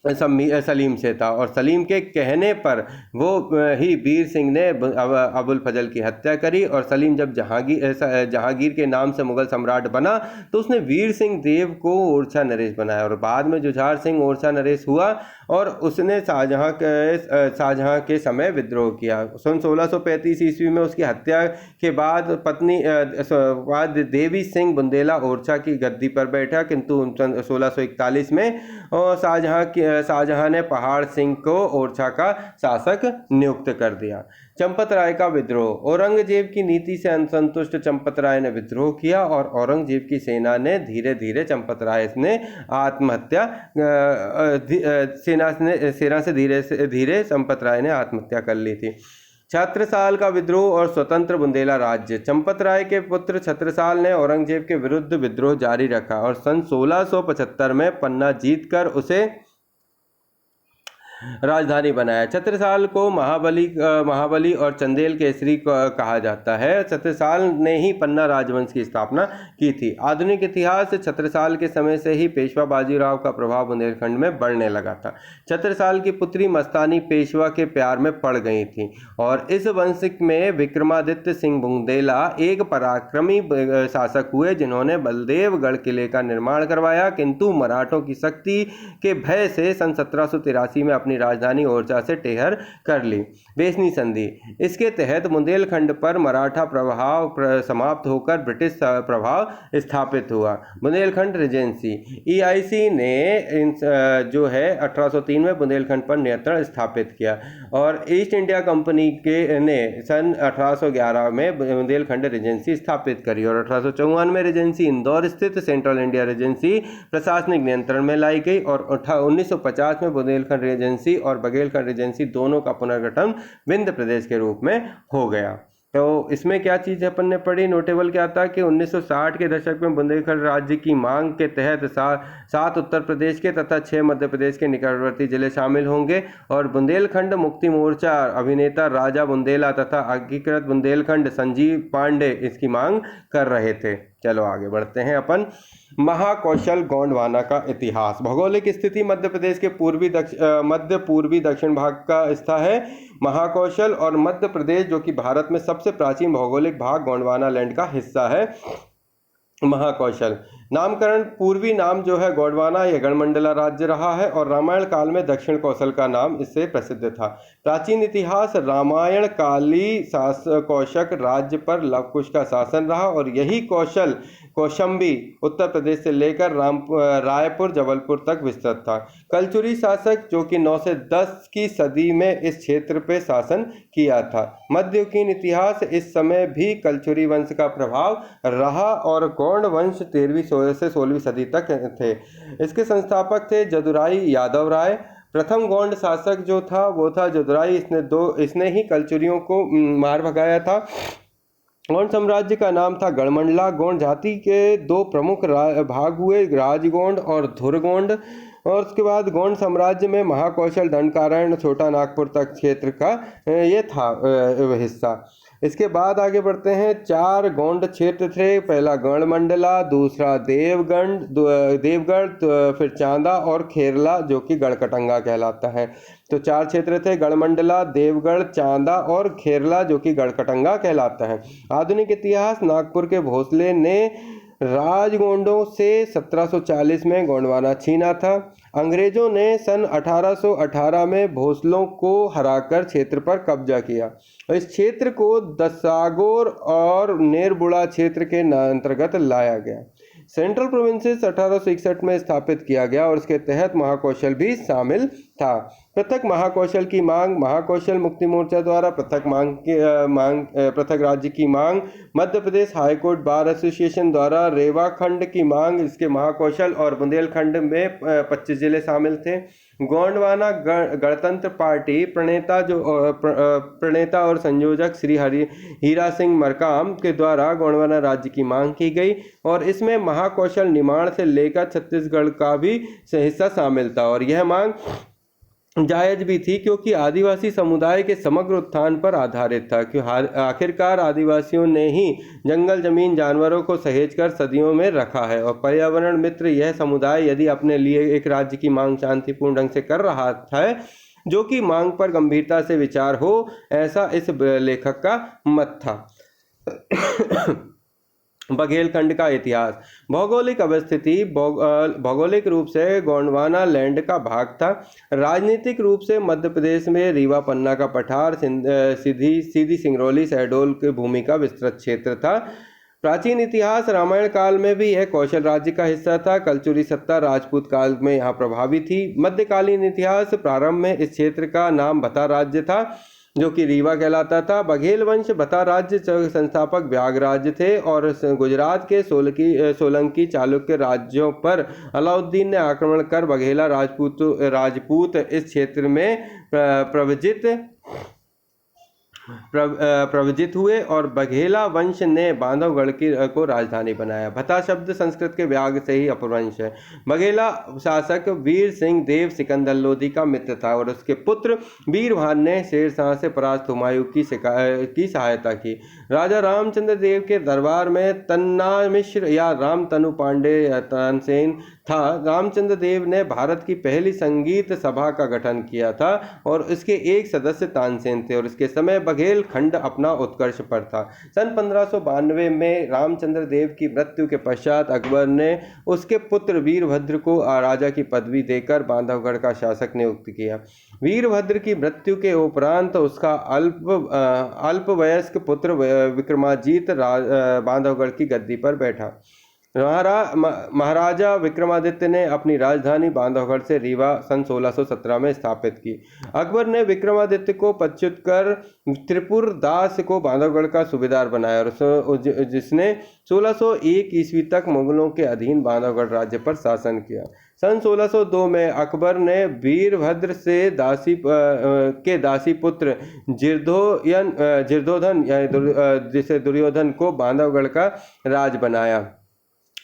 सलीम से था और सलीम के कहने पर वो ही वीर सिंह ने अबुल फजल की हत्या करी और सलीम जब जहांगीर के नाम से मुगल सम्राट बना तो उसने वीर सिंह देव को ओरछा नरेश बनाया और बाद में जुझार सिंह ओरछा नरेश हुआ और उसने शाहजहां के समय विद्रोह किया। सन 1635 ईस्वी में उसकी हत्या के बाद देवी सिंह बुंदेला ओरछा की गद्दी पर बैठा, किंतु 1641 में शाहजहां शाहजहां ने पहाड़ सिंह को ओरछा का शासक नियुक्त कर दिया। चंपत राय का विद्रोह। औरंगजेब की नीति से असंतुष्ट चंपत राय ने विद्रोह किया और औरंगजेब की सेना ने धीरे धीरे चंपत राय ने आत्महत्या सेना से धीरे चंपत राय ने आत्महत्या कर ली थी। छत्रसाल का विद्रोह और स्वतंत्र बुंदेला राज्य। चंपत राय के पुत्र छत्रसाल ने औरंगजेब के विरुद्ध विद्रोह जारी रखा और सन 1675 में पन्ना जीतकर उसे राजधानी बनाया। छत्रसाल को महाबली और चंदेल केसरी कहा जाता है। छत्रसाल ने ही पन्ना राजवंश की स्थापना की थी। आधुनिक इतिहास। छत्रसाल के समय से ही पेशवा बाजीराव का प्रभाव बुंदेलखंड में बढ़ने लगा था। छत्रसाल की पुत्री मस्तानी पेशवा के प्यार में पड़ गई थी और इस वंश में विक्रमादित्य सिंह बुंदेला एक पराक्रमी शासक हुए जिन्होंने बलदेवगढ़ किले का निर्माण करवाया, किंतु मराठों की शक्ति के भय से सन 1783 में अपनी राजधानी ओरछा से टेहर कर ली। बेसनी संधि। इसके तहत बुंदेलखंड पर मराठा प्रभाव समाप्त होकर ब्रिटिश प्रभाव स्थापित हुआ। बुंदेलखंड रीजेंसी। ईआईसी ने जो है 1803 में बुंदेलखंड पर नियंत्रण स्थापित किया और ईस्ट इंडिया कंपनी ने सन 1811 में बुंदेलखंड रीजेंसी स्थापित करी और 1854 में रीजेंसी इंदौर स्थित सेंट्रल इंडिया रीजेंसी प्रशासनिक नियंत्रण में लाई गई और 1950 में बुंदेलखंड रीजेंसी और बघेलखंड रीजेंसी दोनों का पुनर्गठन विंध्य प्रदेश के रूप में हो गया। तो इसमें क्या चीज़ अपन ने पढ़ी, नोटेबल क्या था कि 1960 के दशक में बुंदेलखंड राज्य की मांग के तहत 7 उत्तर प्रदेश के तथा 6 मध्य प्रदेश के निकटवर्ती जिले शामिल होंगे और बुंदेलखंड मुक्ति मोर्चा अभिनेता राजा बुंदेला तथा एकीकृत बुंदेलखंड संजीव पांडे इसकी मांग कर रहे थे। चलो आगे बढ़ते हैं अपन। महाकौशल गोंडवाना का इतिहास। भौगोलिक स्थिति। मध्य प्रदेश के मध्य पूर्वी दक्षिण भाग का हिस्सा है महाकौशल और मध्य प्रदेश जो कि भारत में सबसे प्राचीन भौगोलिक भाग गोंडवाना लैंड का हिस्सा है महाकौशल। नामकरण। पूर्वी नाम जो है गोंडवाना यह गणमंडला राज्य रहा है और रामायण काल में दक्षिण कौशल का नाम इससे प्रसिद्ध था। प्राचीन इतिहास। रामायण काली कौशक राज्य पर लवकुश का शासन रहा और यही कौशंबी उत्तर प्रदेश से लेकर रायपुर जबलपुर तक विस्तृत था। कलचुरी शासक जो कि 9 से 10 की सदी में इस क्षेत्र पर शासन किया था। मध्ययुगीन इतिहास। इस समय भी कलचुरी वंश का प्रभाव रहा और गौड़ वंश 13वीं से 16वीं सदी तक थे। इसके संस्थापक थे जदुराई यादव राय। प्रथम गोंड शासक जो था वो था जदुराई। इसने ही कलचुरियों को मार भगाया था। गोंड साम्राज्य का नाम था गणमंडला। गोंड जाति के 2 प्रमुख भाग हुए, राजगोंड और धुरगोंड। और उसके बाद गोंड साम्राज्य में महाकौशल, दंडकारण्य, छोटा नागपुर तक क्षेत्र का ये था हिस्सा। इसके बाद आगे बढ़ते हैं। 4 गोंड क्षेत्र थे। पहला गणमंडला, दूसरा देवगढ़, फिर चांदा और खेरला जो कि गढ़कटंगा कहलाता है। तो 4 क्षेत्र थे, गणमंडला, देवगढ़, चांदा और खेरला जो कि गढ़कटंगा कहलाता है। आधुनिक इतिहास। नागपुर के भोसले ने राजगोंडों से 1740 में गोंडवाना छीना था। अंग्रेजों ने सन 1818 में भोसलों को हराकर क्षेत्र पर कब्जा किया। इस क्षेत्र को दसागोर और नेरबुड़ा क्षेत्र के अंतर्गत लाया गया। सेंट्रल प्रोविंसेस 1861 में स्थापित किया गया और इसके तहत महाकौशल भी शामिल था। पृथक महाकौशल की मांग। महाकौशल मुक्ति मोर्चा द्वारा पृथक राज्य की मांग। Madhya Pradesh high court bar association द्वारा रेवा खंड की मांग। इसके महाकौशल और बुंदेलखंड में 25 जिले शामिल थे। गोंडवाना गणतंत्र पार्टी प्रणेता और संयोजक श्री हीरा सिंह मरकाम के द्वारा गोंडवाना राज्य की मांग की गई और इसमें महाकौशल निमाड़ से लेकर छत्तीसगढ़ का भी हिस्सा शामिल था और यह मांग जायज भी थी क्योंकि आदिवासी समुदाय के समग्र उत्थान पर आधारित था कि आखिरकार आदिवासियों ने ही जंगल जमीन जानवरों को सहेजकर सदियों में रखा है और पर्यावरण मित्र यह समुदाय यदि अपने लिए एक राज्य की मांग शांतिपूर्ण ढंग से कर रहा है जो कि मांग पर गंभीरता से विचार हो, ऐसा इस लेखक का मत था। बघेलखंड का इतिहास। भौगोलिक अवस्थिति। भौगोलिक रूप से गोंडवाना लैंड का भाग था। राजनीतिक रूप से मध्य प्रदेश में रीवा पन्ना का पठार, सीधी सिंगरौली शहडोल की भूमि का विस्तृत क्षेत्र था। प्राचीन इतिहास रामायण काल में भी यह कौशल राज्य का हिस्सा था। कलचुरी सत्ता राजपूत काल में यहाँ प्रभावी थी। मध्यकालीन इतिहास प्रारंभ में इस क्षेत्र का नाम बता राज्य था, जो कि रीवा कहलाता था। बघेल वंश बता राज्य संस्थापक व्यागराज थे और गुजरात के सोलंकी चालुक्य राज्यों पर अलाउद्दीन ने आक्रमण कर बघेला राजपूत इस क्षेत्र में प्रवजित हुए और बघेला वंश ने बांधवगढ़ को राजधानी बनाया। भता शब्द संस्कृत के व्याग से ही अपभ्रंश है। बघेला शासक वीर सिंह देव सिकंदर लोधी का मित्र था और उसके पुत्र वीरभान ने शेरशाह से परास्त हुमायूं की सहायता की। राजा रामचंद्र देव के दरबार में तन्ना मिश्र या रामतनु पांडे तानसेन था। रामचंद्र देव ने भारत की पहली संगीत सभा का गठन किया था और इसके एक सदस्य तानसेन थे और इसके समय बघेल खंड अपना उत्कर्ष पर था। सन 1592 में रामचंद्र देव की मृत्यु के पश्चात अकबर ने उसके पुत्र वीरभद्र को राजा की पदवी देकर बांधवगढ़ का शासक नियुक्त किया। वीरभद्र की मृत्यु के उपरांत उसका अल्पवयस्क पुत्र विक्रमाजीत बांधवगढ़ की गद्दी पर बैठा। महाराजा विक्रमादित्य ने अपनी राजधानी बांधवगढ़ से रीवा सन 1617 में स्थापित की। अकबर ने विक्रमादित्य को पदच्युत कर त्रिपुर दास को बांधवगढ़ का सूबेदार बनाया और जिसने 1601 ईस्वी तक मुगलों के अधीन बांधवगढ़ राज्य पर शासन किया। सन 1602 में अकबर ने वीरभद्र से दासी पुत्र जिर्दोधन जिसे दुर्योधन को बांधवगढ़ का राज बनाया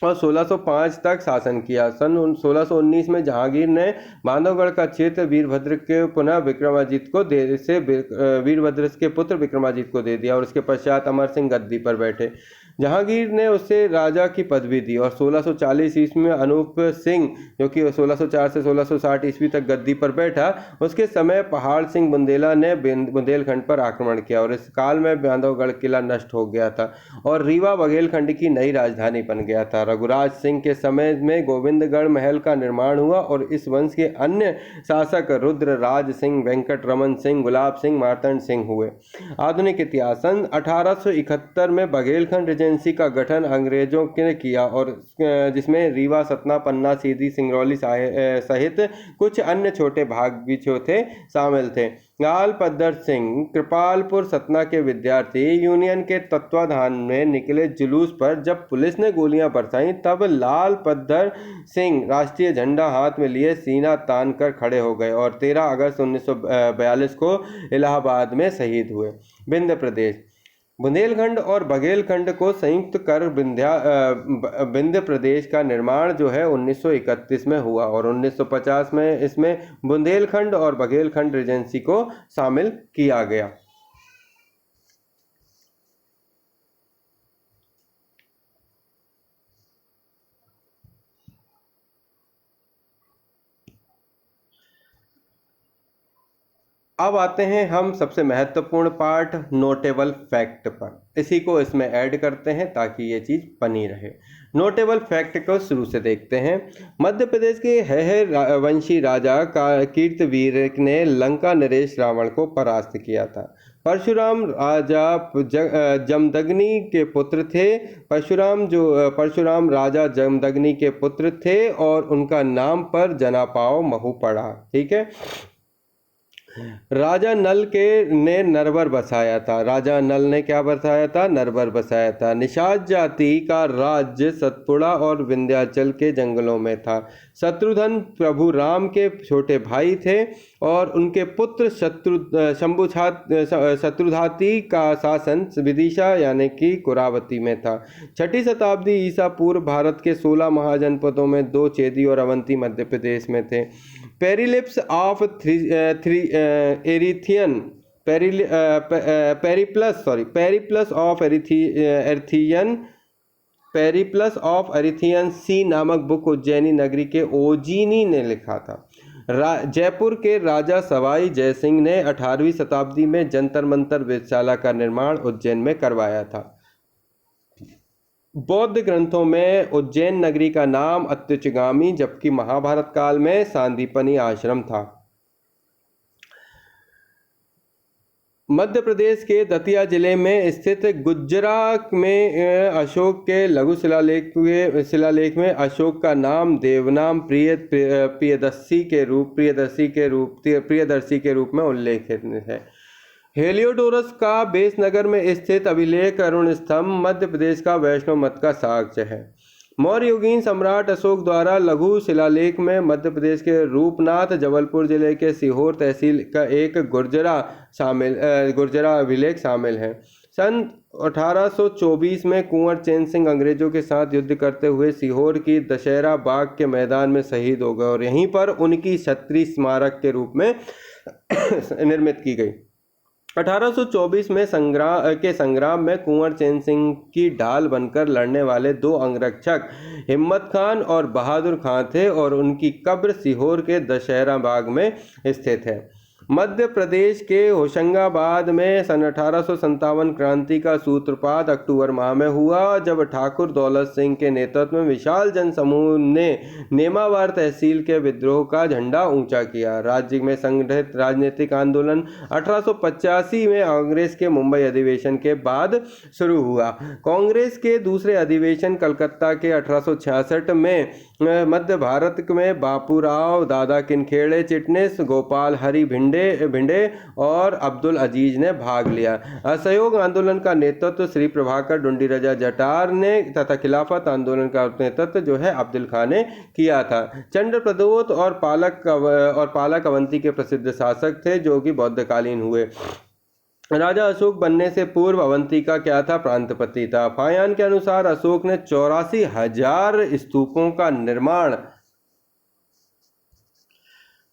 और 1605 तक शासन किया। सन 1619 में जहांगीर ने बांधवगढ़ का क्षेत्र वीरभद्र के पुनः वीरभद्र के पुत्र विक्रमाजीत को दे दिया और उसके पश्चात अमर सिंह गद्दी पर बैठे। जहांगीर ने उसे राजा की पदवी दी और 1640 ईस्वी में अनूप सिंह, जो कि 1604 से 1660 ईस्वी तक गद्दी पर बैठा, उसके समय पहाड़ सिंह बुंदेला ने बुंदेलखंड पर आक्रमण किया और इस काल में बांधवगढ़ किला नष्ट हो गया था और रीवा बघेलखंड की नई राजधानी बन गया था। रघुराज सिंह के समय में गोविंदगढ़ महल का निर्माण हुआ और इस वंश के अन्य शासक रुद्र राज सिंह, वेंकट रमन सिंह, गुलाब सिंह, मार्तंड सिंह हुए। आधुनिक इतिहास सन 1871 में बघेलखंड एजेंसी का गठन अंग्रेजों ने किया और जिसमें रीवा, सतना, पन्ना, सीधी, सिंगरौली सहित कुछ अन्य छोटे भाग भी थे शामिल थे। लाल पद्दर सिंह कृपालपुर सतना के विद्यार्थी यूनियन के तत्वाधान में निकले जुलूस पर जब पुलिस ने गोलियां बरसाई तब लाल पद्दर सिंह राष्ट्रीय झंडा हाथ में लिए सीना तान कर खड़े हो गए और 13 अगस्त 1942 को इलाहाबाद में शहीद हुए। विंध्य प्रदेश बुंदेलखंड और बघेलखंड को संयुक्त कर विंध्य प्रदेश का निर्माण जो है 1931 में हुआ और 1950 में इसमें बुंदेलखंड और बघेलखंड रीजेंसी को शामिल किया गया। अब आते हैं हम सबसे महत्वपूर्ण पार्ट नोटेबल फैक्ट पर। इसी को इसमें ऐड करते हैं ताकि ये चीज़ बनी रहे। नोटेबल फैक्ट को शुरू से देखते हैं। मध्य प्रदेश के है वंशी राजा कीर्तवीर ने लंका नरेश रावण को परास्त किया था। परशुराम राजा जमदग्नि के पुत्र थे। परशुराम राजा जमदग्नि के पुत्र थे और उनका नाम पर जनापाव महू पड़ा। ठीक है। राजा नल ने नरवर बसाया था। राजा नल ने क्या बसाया था? नरवर बसाया था। निषाद जाति का राज्य सतपुड़ा और विंध्याचल के जंगलों में था। शत्रुघ्न प्रभु राम के छोटे भाई थे और उनके पुत्र शत्रुधाती का शासन विदिशा यानी कि कुरावती में था। 6ठी शताब्दी ईसा पूर्व भारत के 16 महाजनपदों में 2 चेदी और अवंती मध्य प्रदेश में थे। पेरिप्लस ऑफ एरिथियन सी नामक बुक उज्जैनी नगरी के ओजीनी ने लिखा था। जयपुर के राजा सवाई जयसिंह ने 18वीं शताब्दी में जंतर मंतर वेधशाला का निर्माण उज्जैन में करवाया था। बौद्ध ग्रंथों में उज्जैन नगरी का नाम अत्युच्चगामी जबकि महाभारत काल में सांदीपनी आश्रम था। मध्य प्रदेश के दतिया जिले में स्थित गुज्जरा में अशोक के लघु शिलालेख में अशोक का नाम देवनाम प्रियदर्शी के रूप में उल्लेखित है। हेलियोडोरस का बेसनगर में स्थित अभिलेख अरुण स्तंभ मध्य प्रदेश का वैष्णव मत का साक्ष्य है। मौर्य युगीन सम्राट अशोक द्वारा लघु शिलालेख में मध्य प्रदेश के रूपनाथ जबलपुर जिले के सीहोर तहसील का एक गुर्जरा अभिलेख शामिल है। सन 1824 में कुंवर चैन सिंह अंग्रेजों के साथ युद्ध करते हुए सीहोर की दशहरा बाग के मैदान में शहीद हो गए और यहीं पर उनकी क्षत्रिय स्मारक के रूप में निर्मित की गई। 1824 में संग्राम में कुंवर चैन सिंह की ढाल बनकर लड़ने वाले दो अंगरक्षक हिम्मत खान और बहादुर खां थे और उनकी कब्र सीहोर के दशहरा बाग में स्थित है। मध्य प्रदेश के होशंगाबाद में सन 1857 क्रांति का सूत्रपात अक्टूबर माह में हुआ, जब ठाकुर दौलत सिंह के नेतृत्व में विशाल जनसमूह ने नेमावर तहसील के विद्रोह का झंडा ऊंचा किया। राज्य में संगठित राजनीतिक आंदोलन 1885 में कांग्रेस के मुंबई अधिवेशन के बाद शुरू हुआ। कांग्रेस के दूसरे अधिवेशन कलकत्ता के 1866 में मध्य भारत में बापूराव, दादा किनखेड़े चिटनिस, गोपाल हरि भिंडे और अब्दुल अजीज ने भाग लिया। असहयोग आंदोलन का नेतृत्व श्री प्रभाकर डुंडीराजा जटार ने तथा खिलाफत आंदोलन का नेतृत्व जो है अब्दुल खान ने किया था। चंद्र प्रदोत और पालक अवंती के प्रसिद्ध शासक थे जो कि बौद्धकालीन हुए। राजा अशोक बनने से पूर्व अवंती का क्या था? प्रांतपति था। फायान के अनुसार अशोक ने 84,000 स्तूपों का निर्माण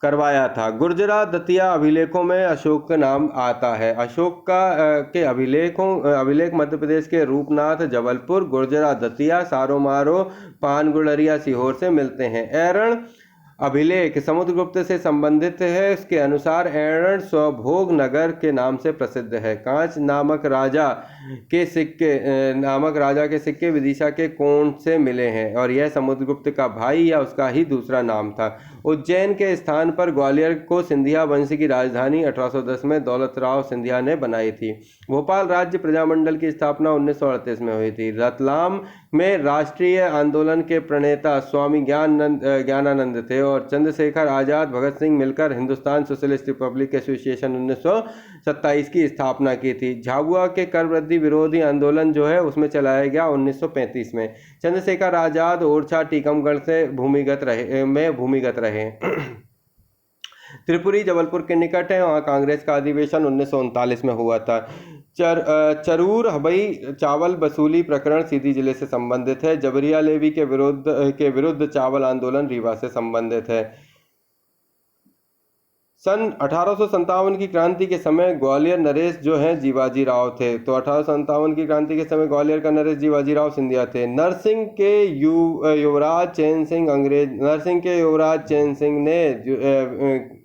करवाया था। गुर्जरा दतिया अभिलेखों में अशोक का नाम आता है। अशोक के अभिलेख मध्य प्रदेश के रूपनाथ जबलपुर, गुर्जरा दतिया, सारोमारो, पानगुड़रिया सीहोर से मिलते हैं। एरण अभिलेख समुद्रगुप्त से संबंधित है। इसके अनुसार एरण स्वभोग नगर के नाम से प्रसिद्ध है। कांच नामक राजा के सिक्के विदिशा के कोण से मिले हैं और यह समुद्रगुप्त का भाई या उसका ही दूसरा नाम था। उज्जैन के स्थान पर ग्वालियर को सिंधिया वंश की राजधानी 1810 में दौलत राव सिंधिया ने बनाई थी। भोपाल राज्य प्रजामंडल की स्थापना 1938 में हुई थी। रतलाम में राष्ट्रीय आंदोलन के प्रणेता स्वामी ज्ञानानंद थे और चंद्रशेखर आजाद, भगत सिंह मिलकर हिंदुस्तान सोशलिस्ट रिपब्लिक एसोसिएशन 1927 की स्थापना की थी। झाबुआ के कर वृद्धि विरोधी आंदोलन जो है उसमें चलाया गया 1935 में। चंद्रशेखर आजाद ओरछा टीकमगढ़ से भूमिगत रहे। त्रिपुरी जबलपुर के निकट है, वहाँ कांग्रेस का अधिवेशन 1939 में हुआ था। चरूर हबई चावल वसूली प्रकरण सीधी जिले से संबंधित है। जबरिया लेवी के विरुद्ध चावल आंदोलन रीवा से संबंधित है। सन 1857 की क्रांति के समय ग्वालियर नरेश जो हैं जीवाजी राव थे। तो 1857 की क्रांति के समय ग्वालियर का नरेश जीवाजी राव सिंधिया थे। नरसिंह के युवराज चैन सिंह ने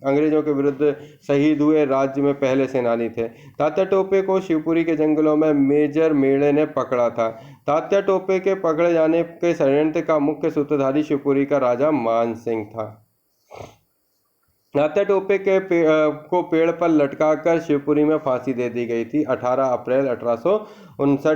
अंग्रेजों के विरुद्ध शहीद हुए राज्य में पहले सेनानी थे। तात्या टोपे को शिवपुरी के जंगलों में मेजर मेड़े ने पकड़ा था। तात्या टोपे के पकड़े जाने के षड्यंत्र का मुख्य सूत्रधारी शिवपुरी का राजा मान सिंह था। तात्या टोपे को पेड़ पर लटकाकर शिवपुरी में फांसी दे दी गई थी 18 अप्रैल 1859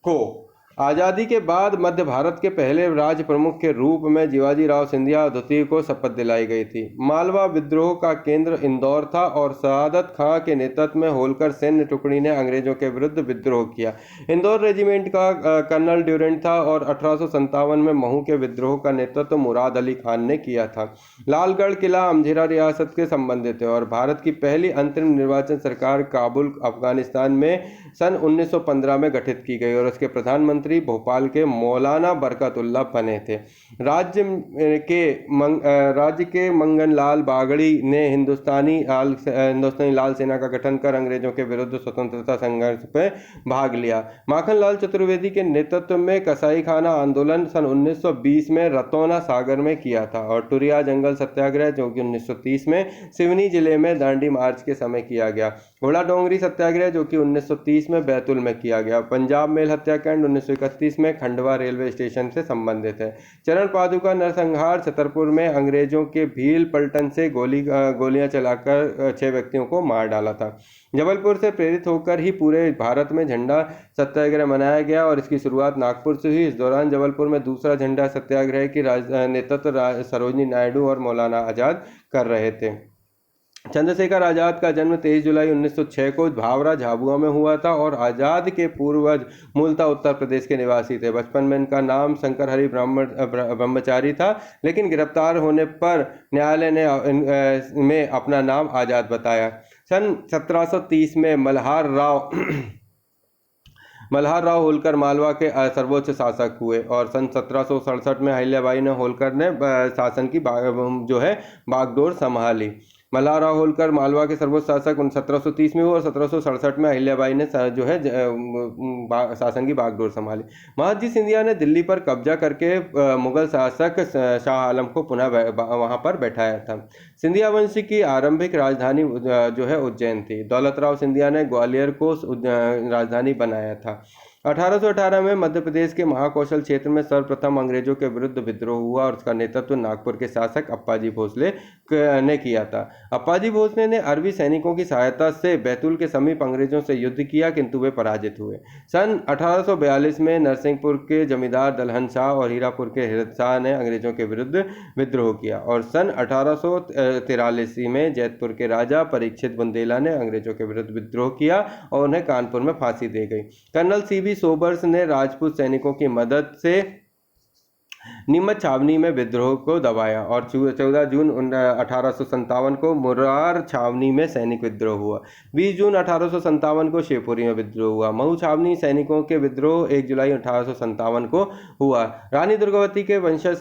को। आज़ादी के बाद मध्य भारत के पहले राज प्रमुख के रूप में जीवाजी राव सिंधिया द्वितीय को शपथ दिलाई गई थी। मालवा विद्रोह का केंद्र इंदौर था और शहादत खां के नेतृत्व में होलकर सैन्य टुकड़ी ने अंग्रेजों के विरुद्ध विद्रोह किया। इंदौर रेजिमेंट का कर्नल ड्यूरेंट था और 1857 में महू के विद्रोह का नेतृत्व मुराद अली खान ने किया था। लालगढ़ किला अमझेरा रियासत के संबंधित है और भारत की पहली अंतरिम निर्वाचन सरकार काबुल अफगानिस्तान में सन 1915 में गठित की गई और उसके प्रधानमंत्री भोपाल के मौलाना बरकतुल्लाह बने थे। राज्य के मंगनलाल बागड़ी ने हिंदुस्तानी लाल सेना का गठन कर अंग्रेजों के विरुद्ध स्वतंत्रता संघर्ष में भाग लिया। माखनलाल चतुर्वेदी के नेतृत्व में कसाई खाना आंदोलन सन 1920 में रतौना सागर में किया था और टुरिया जंगल सत्याग्रह जो कि 1930 में सिवनी जिले में दांडी मार्च के समय किया गया। घोड़ा डोंगरी सत्याग्रह जो कि 1930 में बैतूल में किया गया। पंजाब मेल हत्याकांड 1921 1931 में खंडवा रेलवे स्टेशन से संबंधित है। चरण पादुका नरसंहार छतरपुर में अंग्रेजों के भील पलटन से गोलियां चलाकर 6 व्यक्तियों को मार डाला था। जबलपुर से प्रेरित होकर ही पूरे भारत में झंडा सत्याग्रह मनाया गया और इसकी शुरुआत नागपुर से हुई। इस दौरान जबलपुर में दूसरा झंडा सत्याग्रह की नेतृत्व सरोजिनी नायडू और मौलाना आजाद कर रहे थे। चंद्रशेखर आजाद का जन्म 23 जुलाई 1906 को भावरा झाबुआ में हुआ था और आजाद के पूर्वज मूलतः उत्तर प्रदेश के निवासी थे। बचपन में इनका नाम शंकर हरि ब्रह्मचारी था, लेकिन गिरफ्तार होने पर न्यायालय ने में अपना नाम आजाद बताया। सन 1730 में मल्हार राव होलकर मालवा के सर्वोच्च शासक हुए और सन 1767 में अहिल्याबाई ने होलकर ने शासन की बागडोर संभाली। मल्हार राव होलकर मालवा के सर्वोच्च शासक 1730 में हुए और 1767 में अहिल्याबाई ने शासन की बागडोर संभाली। महादजी सिंधिया ने दिल्ली पर कब्जा करके मुगल शासक शाह आलम को पुनः वहां पर बैठाया था। सिंधिया वंश की आरंभिक राजधानी उज्जैन थी। दौलत राव सिंधिया ने ग्वालियर को राजधानी बनाया था। 1818 में मध्य प्रदेश के महाकौशल क्षेत्र में सर्वप्रथम अंग्रेजों के विरुद्ध विद्रोह हुआ और उसका नेतृत्व नागपुर के शासक अप्पाजी भोसले ने किया था। अप्पाजी भोसले ने अरबी सैनिकों की सहायता से बैतूल के समीप अंग्रेजों से युद्ध किया, किंतु वे पराजित हुए। सन 1842 में नरसिंहपुर के जमींदार दलहन शाह और हीरापुर के हिरत शाह ने अंग्रेजों के विरुद्ध विद्रोह किया और सन 1843 में जैतपुर के राजा परीक्षित बुंदेला ने अंग्रेजों के विरुद्ध विद्रोह किया और उन्हें कानपुर में फांसी दे गई। कर्नल सीबी सोबर्स ने राजपूत सैनिकों की मदद से नीमच छावनी में विद्रोह को दबाया और 14 जून 1857 को मुरार छावनी में सैनिक विद्रोह हुआ। 20 जून 1857 को शिवपुरी में विद्रोह हुआ। महू छावनी सैनिकों के विद्रोह 1 जुलाई 1857 को हुआ। रानी दुर्गावती के वंशज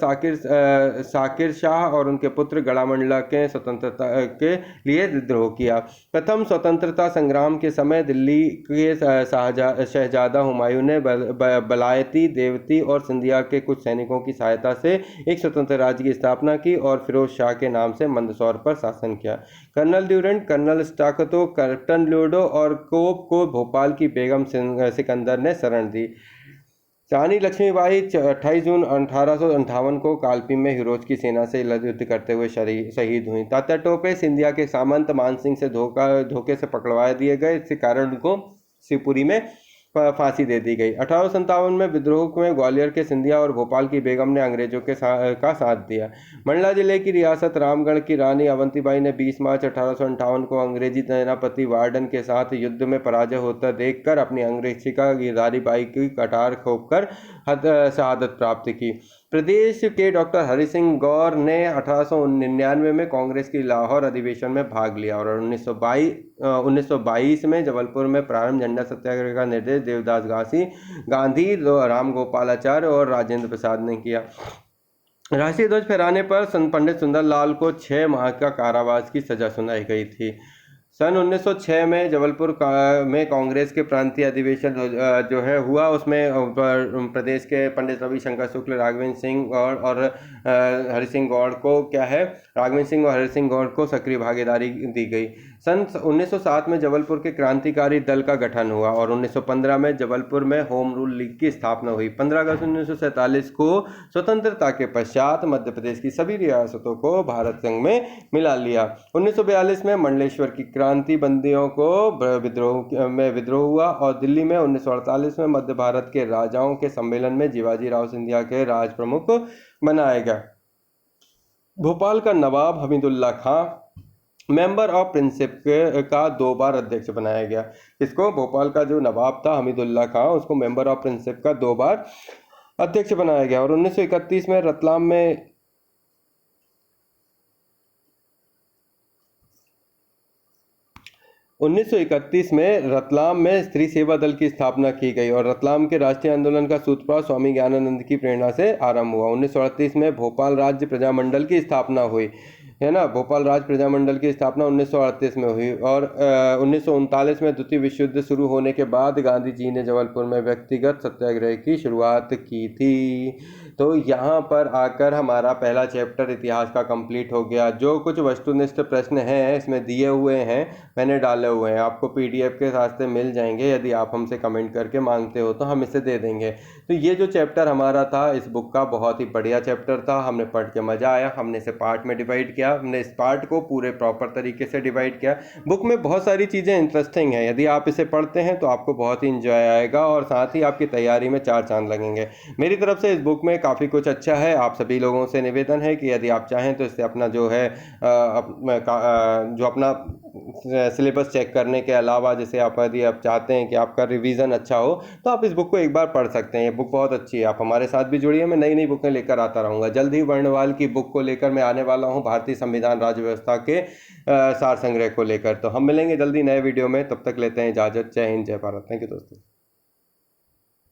साकिर शाह और उनके पुत्र गड़ामंडला के स्वतंत्रता के लिए विद्रोह किया। प्रथम स्वतंत्रता संग्राम के समय दिल्ली के शहजादा हुमायूं ने बलायती, देवती और सिंधिया के कुछ सैनिकों की सहायता से एक स्वतंत्र राज्य की स्थापना की और फिरोज शाह के नाम से मंदसौर पर शासन किया। कर्नल ड्यूरेंट, कर्नल स्टाकतो, कैप्टन ल्यूडो और कोप को भोपाल की बेगम सिकंदर ने शरण दी। रानी लक्ष्मीबाई 28 जून 1858 को कालपी में हिरोज की सेना से युद्ध करते हुए शहीद हुई। तात्या टोपे सिंधिया के सामंत मानसिंह से धोखे से पकड़वा दिए गए, इसके कारण उनको शिवपुरी में फांसी दे दी गई। 1857 में विद्रोह में ग्वालियर के सिंधिया और भोपाल की बेगम ने अंग्रेजों के का साथ दिया। मंडला जिले की रियासत रामगढ़ की रानी अवंतीबाई ने 20 मार्च 1858 को अंग्रेजी सेनापति वार्डन के साथ युद्ध में पराजय होता देखकर अपनी अंग्रेजिका गिरधारी बाई की कटार खोपकर शहादत प्राप्त की। प्रदेश के डॉक्टर हरि सिंह गौर ने 1899 में कांग्रेस की लाहौर अधिवेशन में भाग लिया और 1922 में जबलपुर में प्रारंभ झंडा सत्याग्रह का निर्देश देवदास गांधी, राम गोपालाचार्य और राजेंद्र प्रसाद ने किया। राष्ट्रीय ध्वज फहराने पर पंडित सुंदरलाल को 6 माह का कारावास की सजा सुनाई गई थी। सन 1906 में जबलपुर में कांग्रेस के प्रांतीय अधिवेशन हुआ। उसमें प्रदेश के पंडित रविशंकर शुक्ल, राघवेंद्र सिंह और हरि सिंह गौड़ को राघवेंद्र सिंह और हरि सिंह गौड़ को सक्रिय भागीदारी दी गई। सन 1907 में जबलपुर के क्रांतिकारी दल का गठन हुआ और 1915 में जबलपुर में होम रूल लीग की स्थापना हुई। 15 अगस्त 1947 को स्वतंत्रता के पश्चात मध्य प्रदेश की सभी रियासतों को भारत संघ में मिला लिया। 1942 में मंडलेश्वर की क्रांति बंदियों को विद्रोह हुआ और दिल्ली में 1948 में मध्य भारत के राजाओं के सम्मेलन में शिवाजी राव सिंधिया के राज प्रमुख बनाया गया। भोपाल का नवाब हमीदुल्ला खां मेंबर ऑफ प्रिंसिप का 2 बार अध्यक्ष बनाया गया। इसको भोपाल का जो नवाब था हमीदुल्ला खां, उसको मेंबर ऑफ प्रिंसिप का 2 बार अध्यक्ष बनाया गया और 1931 में रतलाम में 1931 में रतलाम में स्त्री सेवा दल की स्थापना की गई और रतलाम के राष्ट्रीय आंदोलन का सूत्रपात स्वामी ज्ञानानंद की प्रेरणा से आरंभ हुआ। 1938 में भोपाल राज्य प्रजामंडल की स्थापना हुई, है ना। भोपाल राज्य प्रजामंडल की स्थापना 1938 में हुई और 1939 में द्वितीय विश्व युद्ध शुरू होने के बाद गांधी जी ने जबलपुर में व्यक्तिगत सत्याग्रह की शुरुआत की थी। तो यहाँ पर आकर हमारा पहला चैप्टर इतिहास का कंप्लीट हो गया। जो कुछ वस्तुनिष्ठ प्रश्न हैं इसमें दिए हुए हैं, मैंने डाले हुए हैं, आपको पीडीएफ के रास्ते मिल जाएंगे। यदि आप हमसे कमेंट करके मांगते हो तो हम इसे दे देंगे। तो ये जो चैप्टर हमारा था इस बुक का, बहुत ही बढ़िया चैप्टर था, हमने पढ़ के मज़ा आया। हमने इसे पार्ट में डिवाइड किया, हमने इस पार्ट को पूरे प्रॉपर तरीके से डिवाइड किया। बुक में बहुत सारी चीज़ें इंटरेस्टिंग हैं, यदि आप इसे पढ़ते हैं तो आपको बहुत ही इंजॉय आएगा और साथ ही आपकी तैयारी में चार चांद लगेंगे। मेरी तरफ से इस बुक में काफ़ी कुछ अच्छा है। आप सभी लोगों से निवेदन है कि यदि आप चाहें तो इससे अपना जो है जो अपना सिलेबस चेक करने के अलावा, जैसे आप यदि आप चाहते हैं कि आपका रिवीजन अच्छा हो तो आप इस बुक को एक बार पढ़ सकते हैं। ये बुक बहुत अच्छी है। आप हमारे साथ भी जुड़िए, मैं नई नई बुकें लेकर आता रहूँगा। जल्द ही वर्णवाल की बुक को लेकर मैं आने वाला हूँ, भारतीय संविधान राज्य व्यवस्था के सार संग्रह को लेकर। तो हम मिलेंगे जल्दी नए वीडियो में, तब तक लेते हैं इजाज़त। जय हिंद, जय भारत। थैंक यू दोस्तों।